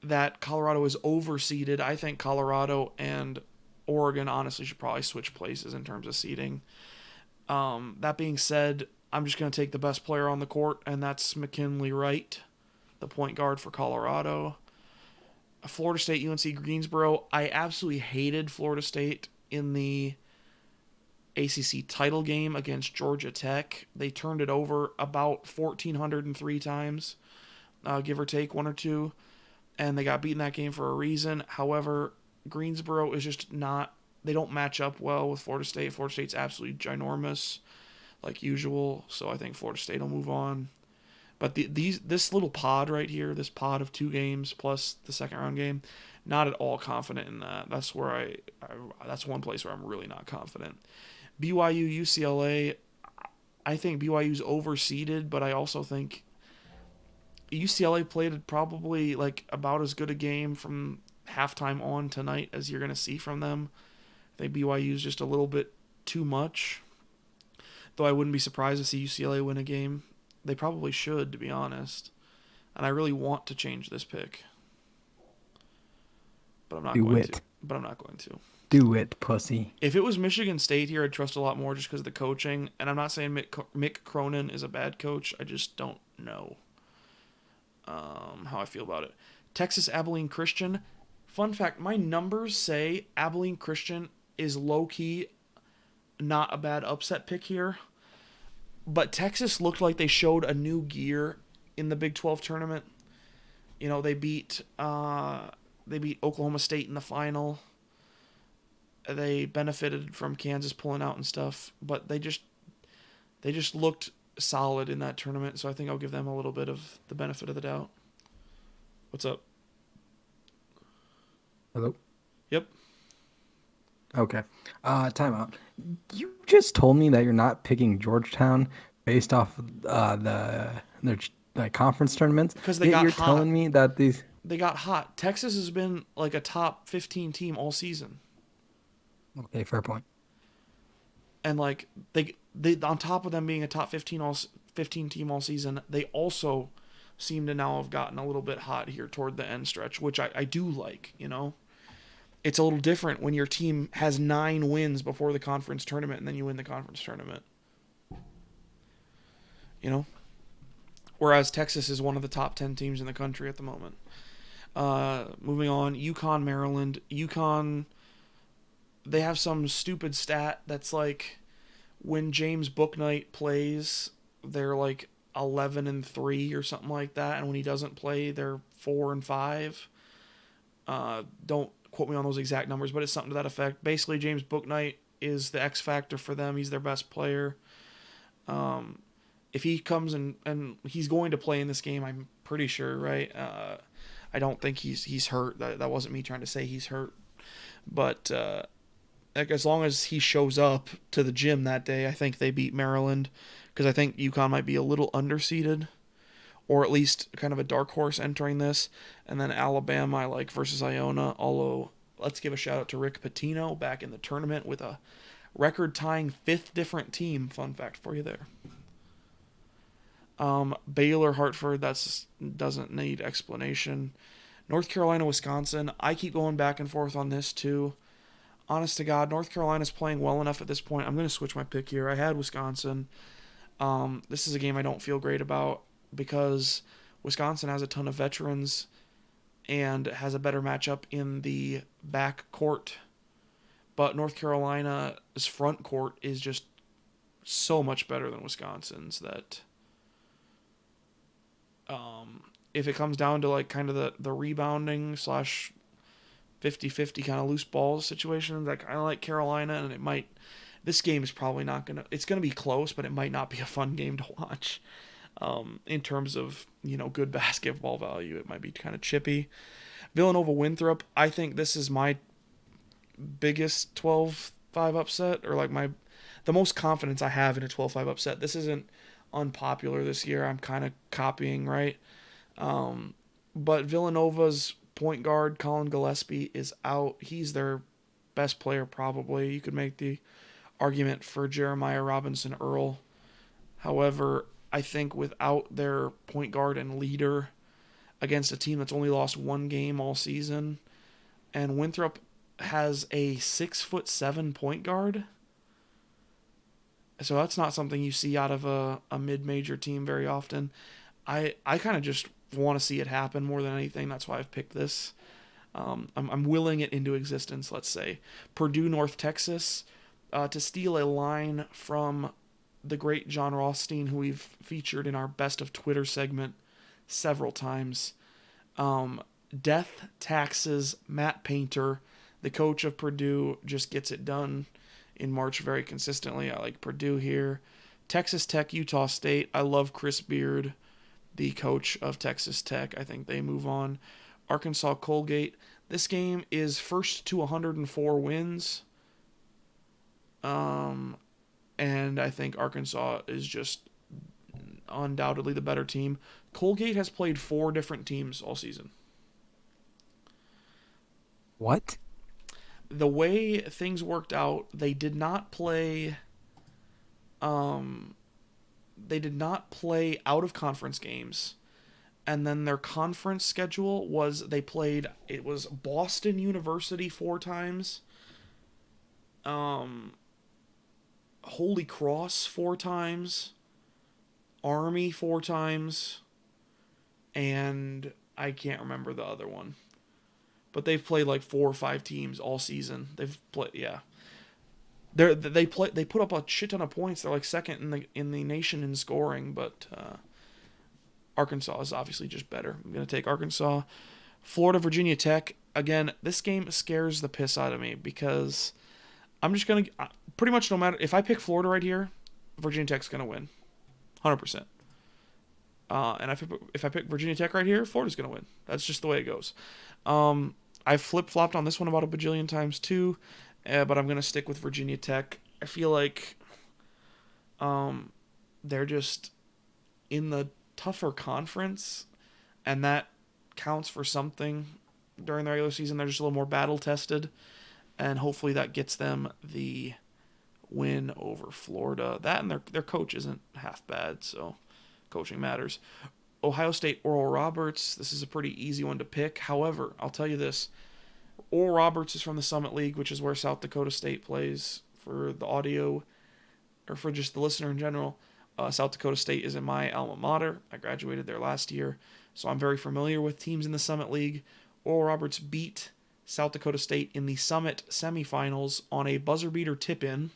that Colorado is overseeded. I think Colorado and Oregon honestly should probably switch places in terms of seeding. That being said, I'm just going to take the best player on the court, and that's McKinley Wright, the point guard for Colorado. Florida State, UNC Greensboro. I absolutely hated Florida State in the ACC title game against Georgia Tech. They turned it over about 1,403 times, give or take 1 or 2, and they got beaten that game for a reason. However, Greensboro is just not, they don't match up well with Florida State. Florida State's absolutely ginormous, like usual, so I think Florida State will move on. But this little pod right here, this pod of 2 games plus the second round game, not at all confident in that. That's where that's one place where I'm really not confident. BYU, UCLA, I think BYU's overseeded, but I also think UCLA played probably like about as good a game from halftime on tonight as you're going to see from them. I think BYU's just a little bit too much, though I wouldn't be surprised to see UCLA win a game. They probably should, to be honest, and I really want to change this pick, but I'm not going to. Do it, pussy. If it was Michigan State here, I'd trust a lot more just because of the coaching, and I'm not saying Mick Cronin is a bad coach. I just don't know how I feel about it. Texas Abilene Christian. Fun fact, my numbers say Abilene Christian is low-key not a bad upset pick here. But Texas looked like they showed a new gear in the Big 12 tournament. You know, they beat Oklahoma State in the final. They benefited from Kansas pulling out and stuff, but they just looked solid in that tournament, so I think I'll give them a little bit of the benefit of the doubt. What's up? Hello? Yep. Okay. Timeout. You just told me that you're not picking Georgetown based off their conference tournaments. Because they got hot. You're telling me that they got hot. Texas has been like a top 15 team all season. Okay, fair point. And like they on top of them being a top 15 team all season, they also seem to now have gotten a little bit hot here toward the end stretch, which I do like, you know. It's a little different when your team has 9 wins before the conference tournament and then you win the conference tournament. You know? Whereas Texas is one of the top 10 teams in the country at the moment. Moving on, UConn, Maryland. UConn, they have some stupid stat that's like when James Bouknight plays, they're like 11-3 or something like that, and when he doesn't play, they're 4-5. Don't quote me on those exact numbers, but it's something to that effect. Basically, James Bouknight is the X factor for them. He's their best player. If he comes and he's going to play in this game, I'm pretty sure, right? I don't think he's hurt. That wasn't me trying to say he's hurt, but like as long as he shows up to the gym that day, I think they beat Maryland, because I think UConn might be a little underseeded, or at least kind of a dark horse entering this. And then Alabama, I like versus Iona, although let's give a shout out to Rick Pitino back in the tournament with a record-tying 5th different team. Fun fact for you there. Baylor, Hartford, that doesn't need explanation. North Carolina, Wisconsin, I keep going back and forth on this too. honest to God, North Carolina's playing well enough at this point. I'm going to switch my pick here. I had Wisconsin. This is a game I don't feel great about because Wisconsin has a ton of veterans and has a better matchup in the back court. But North Carolina's front court is just so much better than Wisconsin's that if it comes down to like kind of the rebounding slash 50-50 kind of loose balls situations, I kind of like Carolina, and this game is probably not going to, it's going to be close, but it might not be a fun game to watch. In terms of, good basketball value, it might be kind of chippy. Villanova Winthrop, I think this is my biggest 12-5 upset, or like the most confidence I have in a 12-5 upset. This isn't unpopular this year. I'm kind of copying, right? But Villanova's point guard, Colin Gillespie, is out. He's their best player, probably. You could make the argument for Jeremiah Robinson Earl. However, I think without their point guard and leader against a team that's only lost one game all season, and Winthrop has a 6'7" point guard. So that's not something you see out of a mid-major team very often. I kind of just want to see it happen more than anything. That's why I've picked this. I'm willing it into existence, let's say. Purdue, North Texas, to steal a line from the great John Rothstein, who we've featured in our Best of Twitter segment several times. Death taxes Matt Painter, the coach of Purdue, just gets it done in March very consistently. I like Purdue here. Texas Tech, Utah State. I love Chris Beard, the coach of Texas Tech. I think they move on. Arkansas, Colgate. This game is first to 104 wins. And I think Arkansas is just undoubtedly the better team. Colgate has played 4 different teams all season. What? The way things worked out, they did not play out of conference games. And then their conference schedule was it was Boston University 4 times. Holy Cross 4 times. Army 4 times. And I can't remember the other one. But they've played like 4 or 5 teams all season. They've played, yeah. They put up a shit ton of points. They're like second in the nation in scoring, but Arkansas is obviously just better. I'm gonna take Arkansas. Florida, Virginia Tech. Again, this game scares the piss out of me because I'm just gonna pretty much no matter if I pick Florida right here, Virginia Tech's gonna win, 100%. And if I pick Virginia Tech right here, Florida's gonna win. That's just the way it goes. I've flip-flopped on this one about a bajillion times too, but I'm going to stick with Virginia Tech. I feel like they're just in the tougher conference, and that counts for something during the regular season. They're just a little more battle-tested, and hopefully that gets them the win over Florida. That and their coach isn't half bad, so coaching matters. Ohio State, Oral Roberts. This is a pretty easy one to pick. However, I'll tell you this. Oral Roberts is from the Summit League, which is where South Dakota State plays. For the audio, or for just the listener in general, South Dakota State is in my alma mater. I graduated there last year, so I'm very familiar with teams in the Summit League. Oral Roberts beat South Dakota State in the Summit semifinals on a buzzer beater tip-in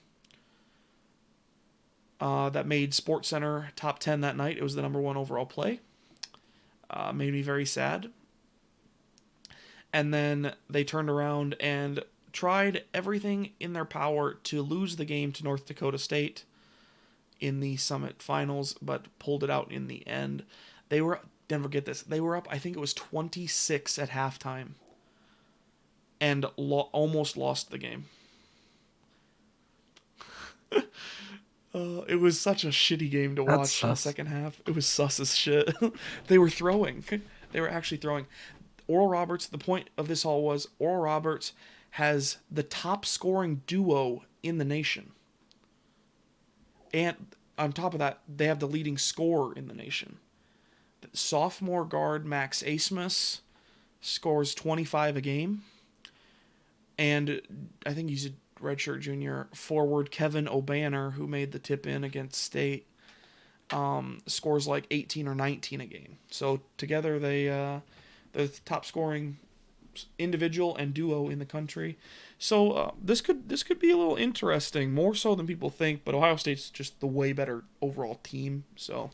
that made SportsCenter top 10 that night. It was the number 1 overall play. Made me very sad. And then they turned around and tried everything in their power to lose the game to North Dakota State in the Summit finals, but pulled it out in the end. Denver, get this, they were up, I think it was 26 at halftime, and almost lost the game. It was such a shitty game to watch in the second half. It was sus as shit. They were throwing. They were actually throwing. Oral Roberts, the point of this all was Oral Roberts has the top scoring duo in the nation. And on top of that, they have the leading scorer in the nation. The sophomore guard Max Asmus scores 25 a game. and I think he's a redshirt junior forward, Kevin O'Banner, who made the tip in against State, scores like 18 or 19 a game. So together they're the top scoring individual and duo in the country. So this could be a little interesting, more so than people think. But Ohio State's just the way better overall team, so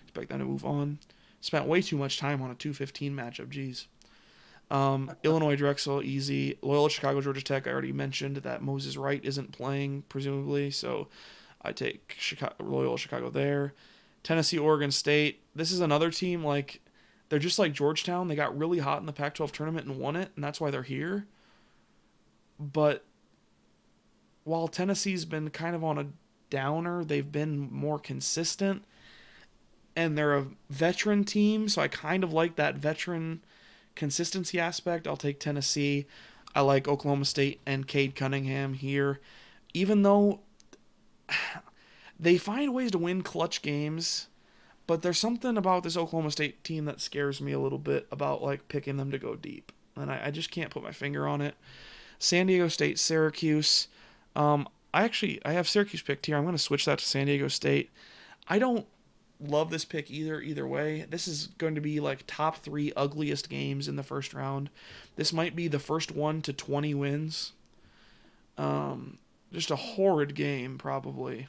expect them to move on. Spent way too much time on a 2:15 matchup. Jeez. Illinois Drexel easy. Loyola Chicago Georgia Tech. I already mentioned that Moses Wright isn't playing presumably, so I take Loyola Chicago there. Tennessee Oregon State. This is another team like. They're just like Georgetown. They got really hot in the Pac-12 tournament and won it, and that's why they're here. But while Tennessee's been kind of on a downer, they've been more consistent, and they're a veteran team, so I kind of like that veteran consistency aspect. I'll take Tennessee. I like Oklahoma State and Cade Cunningham here, even though they find ways to win clutch games. But there's something about this Oklahoma State team that scares me a little bit about like picking them to go deep. And I just can't put my finger on it. San Diego State, Syracuse. I have Syracuse picked here. I'm going to switch that to San Diego State. I don't love this pick either way. This is going to be like top 3 ugliest games in the first round. This might be the first 1 to 20 wins. Just a horrid game probably.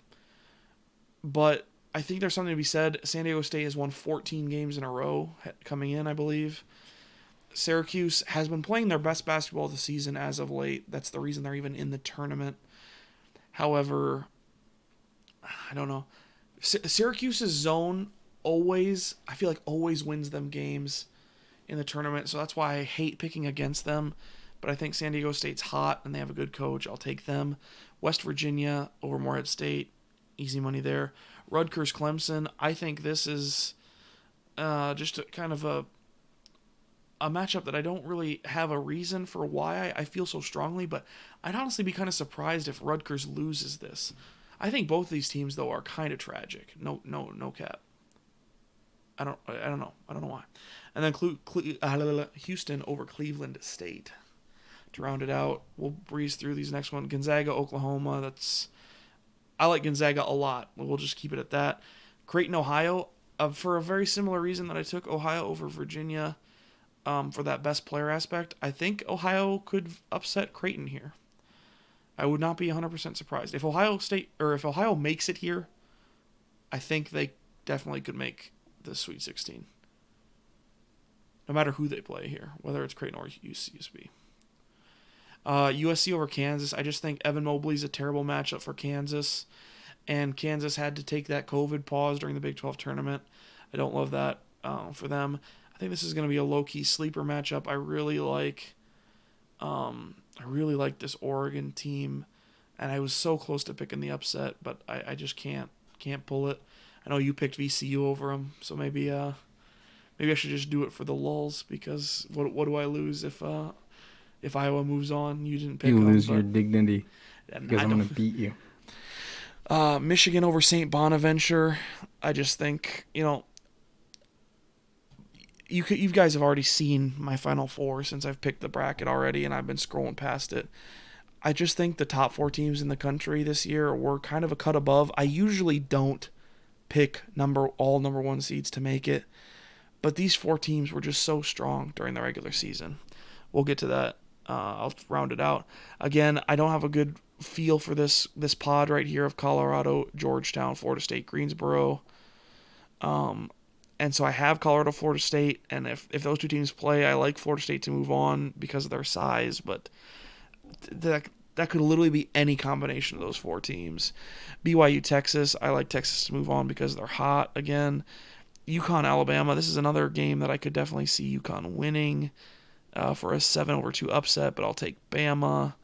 But I think there's something to be said. San Diego State has won 14 games in a row coming in, I believe. Syracuse has been playing their best basketball of the season as of late. That's the reason they're even in the tournament. However, I don't know. Syracuse's zone I feel like always wins them games in the tournament, so that's why I hate picking against them. But I think San Diego State's hot, and they have a good coach. I'll take them. West Virginia over Morehead State. Easy money there. Rutgers Clemson. I think this is just kind of a matchup that I don't really have a reason for why I feel so strongly, but I'd honestly be kind of surprised if Rutgers loses this. I think both of these teams though are kind of tragic. No cap. I don't know why. And then Houston over Cleveland State. To round it out, we'll breeze through these next one. Gonzaga, Oklahoma. I like Gonzaga a lot. We'll just keep it at that. Creighton, Ohio, for a very similar reason that I took Ohio over Virginia for that best player aspect. I think Ohio could upset Creighton here. I would not be 100% surprised. If Ohio makes it here, I think they definitely could make the Sweet 16. No matter who they play here, whether it's Creighton or UCSB. USC over Kansas. I just think Evan Mobley's a terrible matchup for Kansas, and Kansas had to take that COVID pause during the Big 12 tournament. I don't love that for them. I think this is going to be a low-key sleeper matchup. I really like this Oregon team, and I was so close to picking the upset, but I just can't pull it. I know you picked VCU over them, so maybe I should just do it for the lulz, because what do I lose if Iowa moves on? You didn't pick them. You lose your dignity because I'm going to beat you. Michigan over St. Bonaventure. I just think, you guys have already seen my Final Four since I've picked the bracket already, and I've been scrolling past it. I just think the top 4 teams in the country this year were kind of a cut above. I usually don't pick all number 1 seeds to make it, but these 4 teams were just so strong during the regular season. We'll get to that. I'll round it out. Again, I don't have a good feel for this pod right here of Colorado, Georgetown, Florida State, Greensboro. And so I have Colorado, Florida State, and if those 2 teams play, I like Florida State to move on because of their size, but that could literally be any combination of those 4 teams. BYU, Texas, I like Texas to move on because they're hot again. UConn, Alabama, this is another game that I could definitely see UConn winning for a 7-2 upset, but I'll take Bama.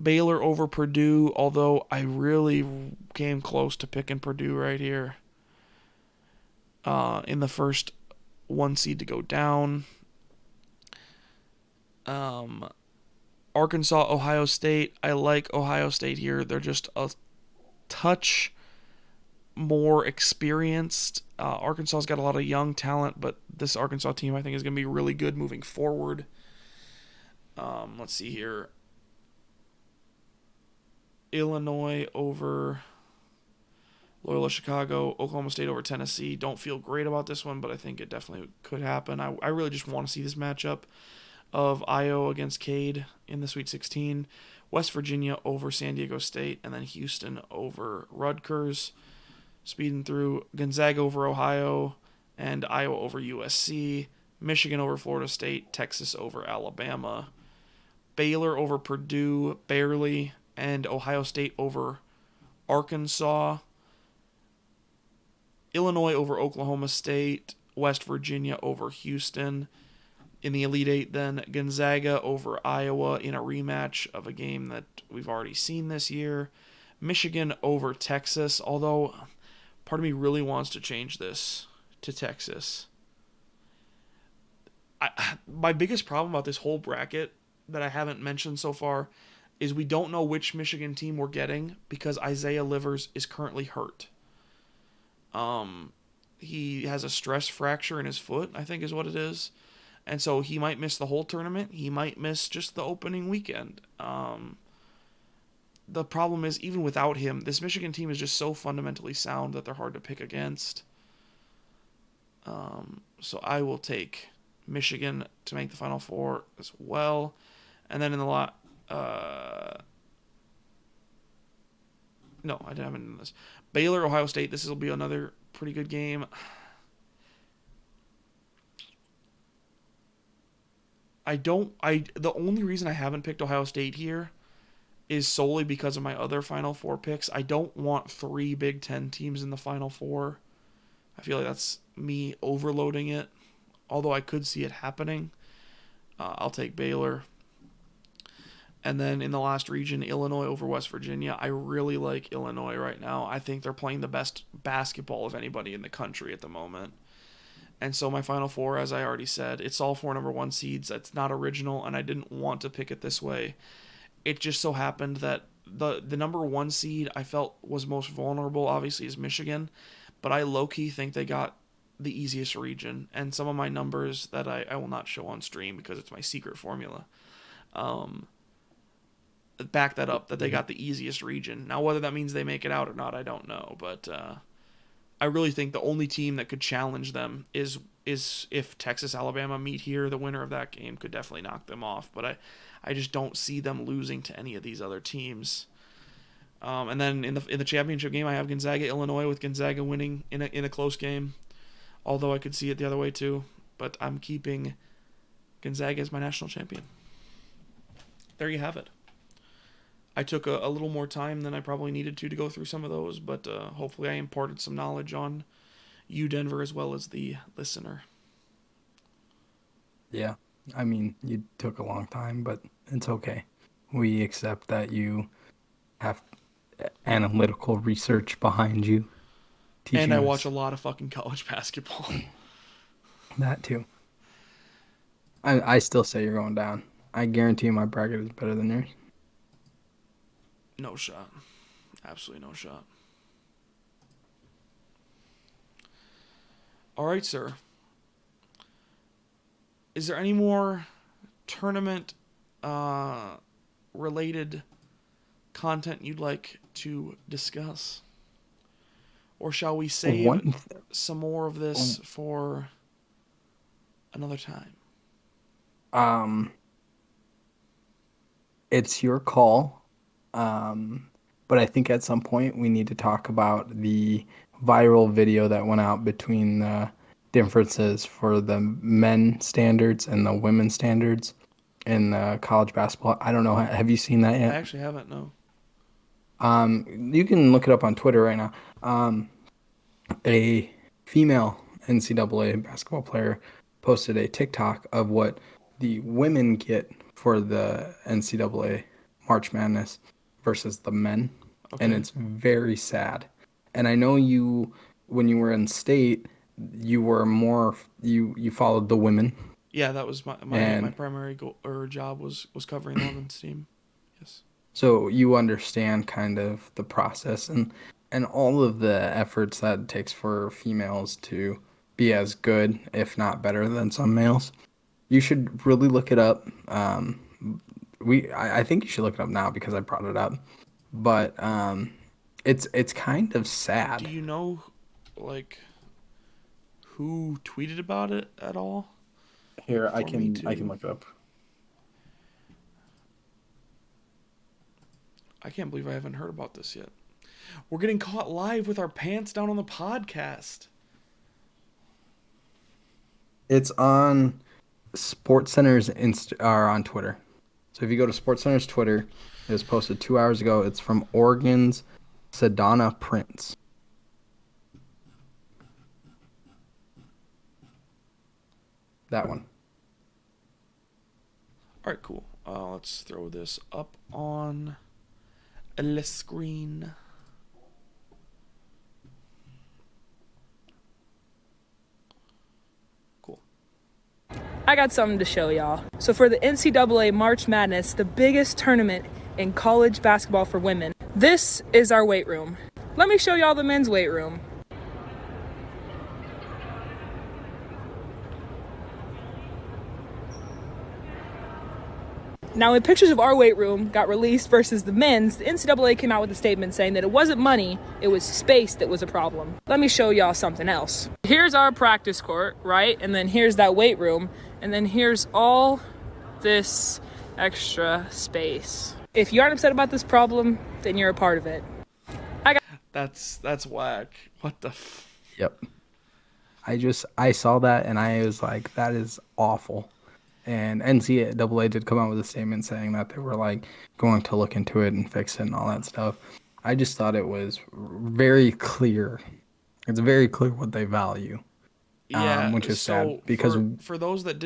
Baylor over Purdue, although I really came close to picking Purdue right here in the first 1 seed to go down. Arkansas, Ohio State, I like Ohio State here. They're just a touch more experienced. Arkansas's got a lot of young talent, but this Arkansas team I think is going to be really good moving forward. Let's see here. Illinois over Loyola Chicago, Oklahoma State over Tennessee. Don't feel great about this one, but I think it definitely could happen. I really just want to see this matchup of Iowa against Cade in the Sweet 16, West Virginia over San Diego State, and then Houston over Rutgers. Speeding through Gonzaga over Ohio, and Iowa over USC, Michigan over Florida State, Texas over Alabama, Baylor over Purdue, barely, and Ohio State over Arkansas, Illinois over Oklahoma State, West Virginia over Houston. In the Elite Eight, then Gonzaga over Iowa in a rematch of a game that we've already seen this year. Michigan over Texas, although part of me really wants to change this to Texas. My biggest problem about this whole bracket that I haven't mentioned so far is we don't know which Michigan team we're getting because Isaiah Livers is currently hurt. He has a stress fracture in his foot, I think is what it is. And so he might miss the whole tournament. He might miss just the opening weekend. The problem is, even without him, this Michigan team is just so fundamentally sound that they're hard to pick against. So I will take Michigan to make the Final Four as well. And then in the lot... no, I haven't done this. Baylor, Ohio State. This will be another pretty good game. The only reason I haven't picked Ohio State here is solely because of my other Final Four picks. I don't want 3 Big Ten teams in the Final Four. I feel like that's me overloading it, although I could see it happening. I'll take Baylor. And then in the last region, Illinois over West Virginia. I really like Illinois right now. I think they're playing the best basketball of anybody in the country at the moment. And so my Final Four, as I already said, it's all 4 number 1 seeds. It's not original, and I didn't want to pick it this way. It just so happened that the number 1 seed I felt was most vulnerable, obviously, is Michigan. But I low-key think they got the easiest region. And some of my numbers that I will not show on stream because it's my secret formula, back that up, that they got the easiest region. Now, whether that means they make it out or not, I don't know. But I really think the only team that could challenge them is if Texas, Alabama meet here. The winner of that game could definitely knock them off. But I just don't see them losing to any of these other teams. And then in the championship game, I have Gonzaga, Illinois, with Gonzaga winning in a close game. Although I could see it the other way too. But I'm keeping Gonzaga as my national champion. There you have it. I took a little more time than I probably needed to go through some of those, but hopefully I imparted some knowledge on you, Denver, as well as the listener. Yeah, I mean, you took a long time, but it's okay. We accept that you have analytical research behind you. And I watch a lot of fucking college basketball. That too. I still say you're going down. I guarantee my bracket is better than yours. No shot. Absolutely no shot. All right, sir. Is there any more tournament related content you'd like to discuss? Or shall we save some more of this for another time? It's your call. But I think at some point we need to talk about the viral video that went out between the differences for the men standards and the women standards in college basketball. I don't know. Have you seen that yet? I actually haven't, no. You can look it up on Twitter right now. A female NCAA basketball player posted a TikTok of what the women get for the NCAA March Madness versus the men. Okay. And it's very sad. And I know you, when you were in state, you were more, you followed the women. Yeah, that was my primary goal or job was covering the women's team. Yes. So you understand kind of the process and all of the efforts that it takes for females to be as good, if not better, than some males. You should really look it up. I think you should look it up now because I brought it up. But it's kind of Do sad. you know, like, who tweeted about it at all? Here, For me I can too. look it up. I can't believe I haven't heard about this yet. We're getting caught live with our pants down on the podcast. It's on SportsCenter's or on Twitter. So if you go to SportsCenter's Twitter, it was posted 2 hours ago. It's from Oregon's Sedona Prince. That one. All right, cool. Let's throw this up on the screen. Cool. I got something to show y'all. So for the NCAA March Madness, the biggest tournament in college basketball for women, this is our weight room. Let me show y'all the men's weight room. Now, when pictures of our weight room got released versus the men's, the NCAA came out with a statement saying that it wasn't money, it was space that was a problem. Let me show y'all something else. Here's our practice court, right? And then here's that weight room. And then here's all this extra space. If you aren't upset about this problem, then you're a part of it. That's whack. What the Yep. I saw that and I was like, that is awful. And NCAA did come out with a statement saying that they were like going to look into it and fix it and all that stuff. I just thought it was very clear. It's very clear what they value, Yeah, which is sad so because for those that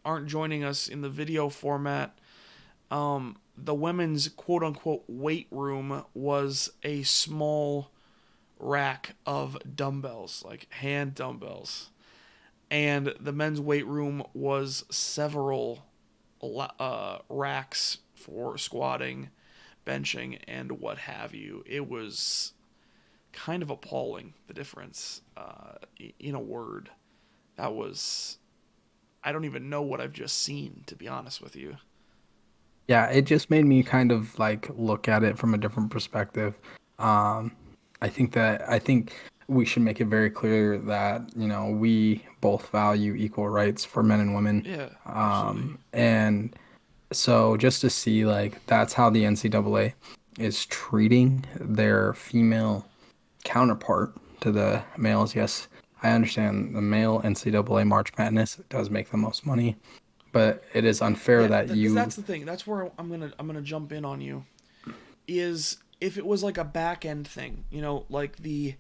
aren't joining us in the video format, the women's quote unquote weight room was a small rack of dumbbells, like hand dumbbells. And the men's weight room was several racks for squatting, benching, and what have you. It was kind of appalling, the difference. In a word, that was. I don't even know what I've just seen, to be honest with you. yeah, it just made me kind of like look at it from a different perspective. Um, I think we should make it very clear that, we both value equal rights for men and women. Yeah, absolutely. And so just to see like that's how the NCAA is treating their female counterpart to the males. Yes, I understand the male NCAA March Madness does make the most money, but it is unfair Yeah, that because you that's the thing. That's where I'm gonna jump in on you. Is if it was like a back end thing, like the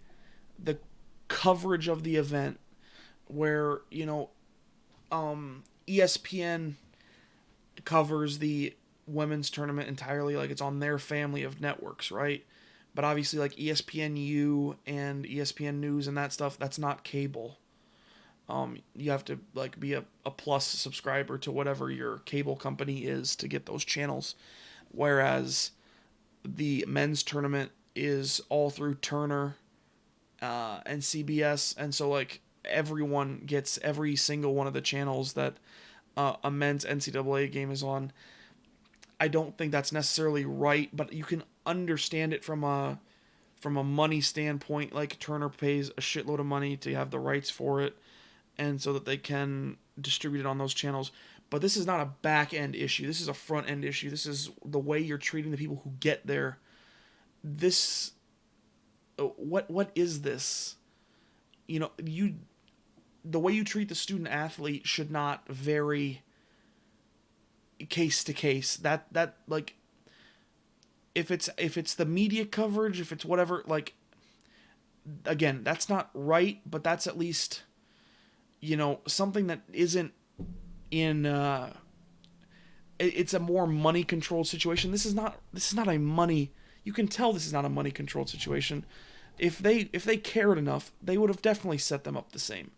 coverage of the event, where ESPN covers the women's tournament entirely, like it's on their family of networks, right? But obviously, like ESPNU and ESPN News and that stuff, that's not cable. You have to like be a plus subscriber to whatever your cable company is to get those channels. Whereas the men's tournament is all through Turner and CBS, and so like everyone gets every single one of the channels that a men's NCAA game is on. I don't think that's necessarily right, but you can understand it from a money standpoint. Like Turner pays a shitload of money to have the rights for it, and so that they can distribute it on those channels. But this is not a back end issue. This is a front end issue. This is the way you're treating the people who get there. This, what is this? The way you treat the student athlete should not vary case to case. That like if it's the media coverage, if it's whatever, like again, that's not right, but that's at least something that isn't in it's a more money controlled situation. This is not a money, you can tell this is not a money controlled situation. If they cared enough, they would have definitely set them up the same.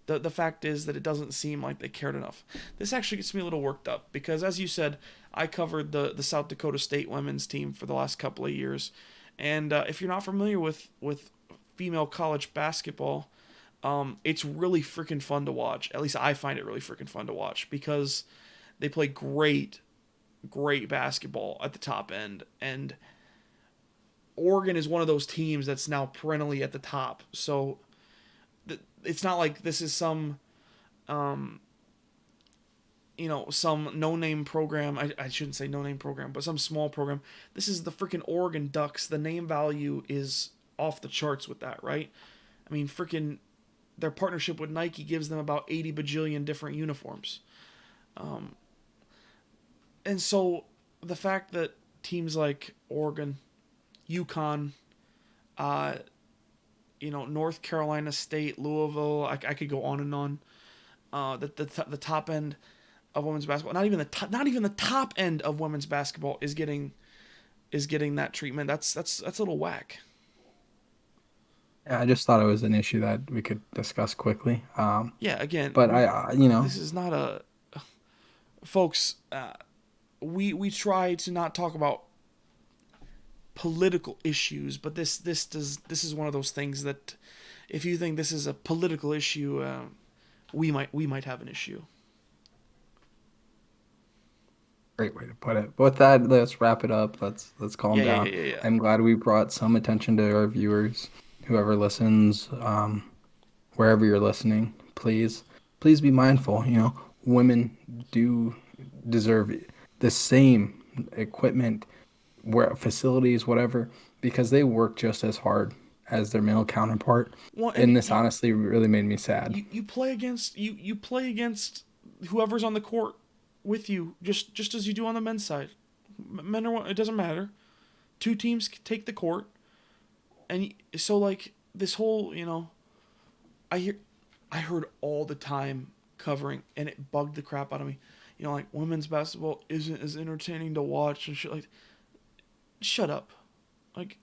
The fact is that it doesn't seem like they cared enough. This actually gets me a little worked up because, as you said, I covered the South Dakota State women's team for the last couple of years, and if you're not familiar with female college basketball, it's really freaking fun to watch. At least I find it really freaking fun to watch because they play great great basketball at the top end, and Oregon is one of those teams that's now perennially at the top. So it's not like this is some some no-name program. I shouldn't say no-name program, but some small program. This is the freaking Oregon Ducks. The name value is off the charts with that, right? I mean, freaking their partnership with Nike gives them about 80 bajillion different uniforms. And so the fact that teams like Oregon, UConn, North Carolina State, Louisville, I could go on and on. The top end of women's basketball, not even the top end of women's basketball is getting that treatment. That's a little whack. Yeah, I just thought it was an issue that we could discuss quickly. Again, but this is not a folks. We try to not talk about political issues, but this is one of those things that if you think this is a political issue, we might have an issue. Great way to put it. But with that, let's wrap it up. Let's calm down. Yeah. I'm glad we brought some attention to our viewers, whoever listens, wherever you're listening. Please be mindful. Women do deserve the same equipment, facilities, whatever, because they work just as hard as their male counterpart. Well, and this honestly really made me sad. You play against whoever's on the court with you, just as you do on the men's side. Men or women, it doesn't matter. Two teams take the court, and so like this whole, I heard all the time covering, and it bugged the crap out of me. Like women's basketball isn't as entertaining to watch and shit. Like, shut up. Like,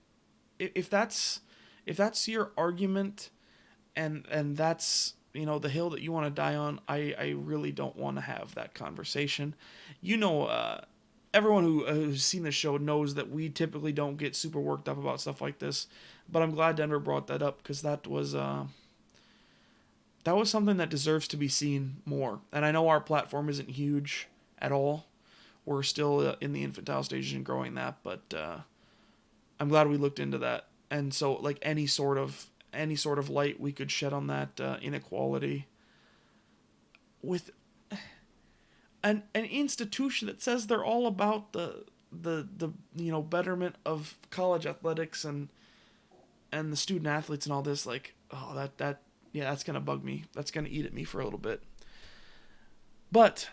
if that's your argument, and that's the hill that you want to die on, I really don't want to have that conversation. Everyone who's seen the show knows that we typically don't get super worked up about stuff like this, but I'm glad Denver brought that up because that was something that deserves to be seen more. And I know our platform isn't huge at all. We're still in the infantile stages and growing that, but I'm glad we looked into that. And so, like, any sort of light we could shed on that inequality with an institution that says they're all about the betterment of college athletics and the student athletes and all this, like, that's gonna bug me. That's gonna eat at me for a little bit. But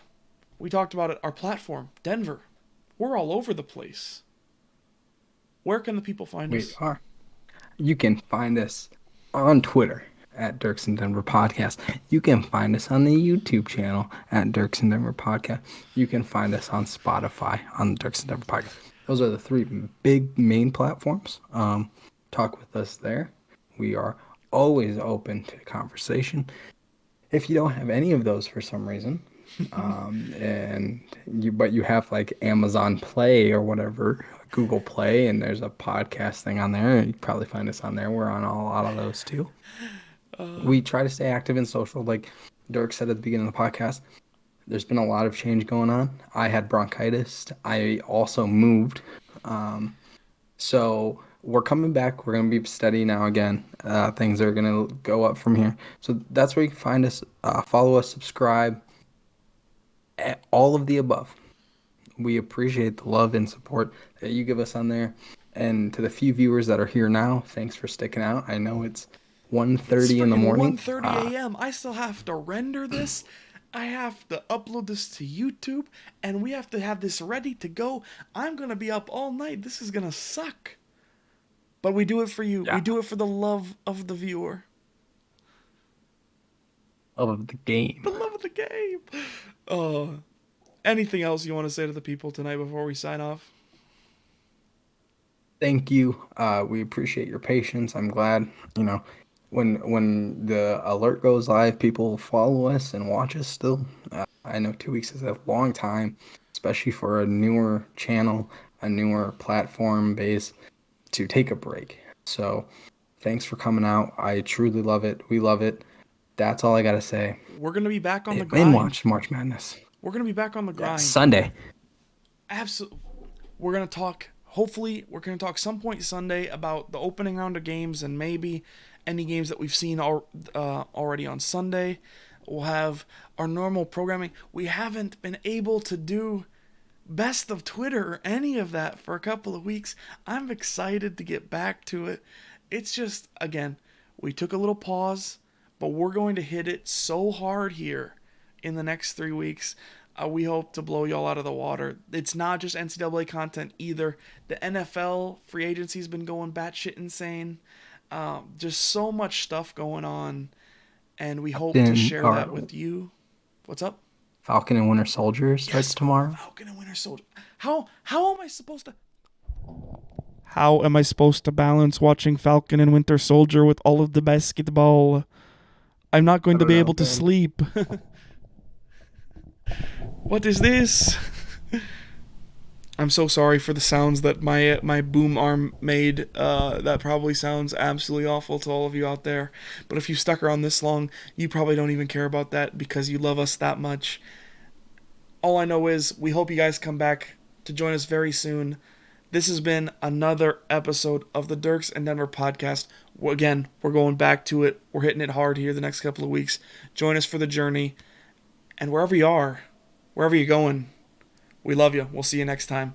we talked about it. Our platform, Denver, we're all over the place. Where can the people find us? We are. You can find us on Twitter at Dierks and Denver Podcast. You can find us on the YouTube channel at Dierks and Denver Podcast. You can find us on Spotify on the Dierks and Denver Podcast. Those are the three big main platforms. Talk with us there. We are always open to conversation. If you don't have any of those for some reason, but you have like Amazon Play or whatever, Google Play, and there's a podcast thing on there, and you probably find us on there. We're on a lot of those too. We try to stay active in social. Like Dirk said at the beginning of the podcast, there's been a lot of change going on. I had bronchitis. I also moved. So we're coming back. We're going to be steady now again. Things are going to go up from here. So that's where you can find us. Follow us, subscribe, all of the above. We appreciate the love and support that you give us on there. And to the few viewers that are here now, thanks for sticking out. I know it's 1:30 in the morning. 1:30 a.m. I still have to render this. I have to upload this to YouTube, and we have to have this ready to go. I'm going to be up all night. This is going to suck. But we do it for you. Yeah. We do it for the love of the viewer. Love of the game. The love of the game. Anything else you want to say to the people tonight before we sign off? Thank you. We appreciate your patience. I'm glad, when the alert goes live, people follow us and watch us still. I know 2 weeks is a long time, especially for a newer channel, a newer platform base, to take a break. So thanks for coming out. I truly love it. We love it. That's all I got to say. We're going to be back on the grind. And watch March Madness. We're going to be back on the grind. Sunday. absolutely. We're going to talk, hopefully, we're going to talk some point Sunday about the opening round of games and maybe any games that we've seen already on Sunday. We'll have our normal programming. We haven't been able to do best of Twitter or any of that for a couple of weeks. I'm excited to get back to it. It's just, again, we took a little pause, but we're going to hit it so hard here in the next 3 weeks. We hope to blow y'all out of the water. It's not just NCAA content either. The NFL free agency has been going batshit insane. Just so much stuff going on, and we hope to share that with you. What's up? Falcon and Winter Soldier starts tomorrow. Falcon and Winter Soldier. How am I supposed to? How am I supposed to balance watching Falcon and Winter Soldier with all of the basketball? I'm not going to be able to sleep. What is this? I'm so sorry for the sounds that my boom arm made. That probably sounds absolutely awful to all of you out there. But if you stuck around this long, you probably don't even care about that because you love us that much. All I know is we hope you guys come back to join us very soon. This has been another episode of the Dierks and Denver Podcast. Again, we're going back to it. We're hitting it hard here the next couple of weeks. Join us for the journey. And wherever you are, wherever you're going, we love you. We'll see you next time.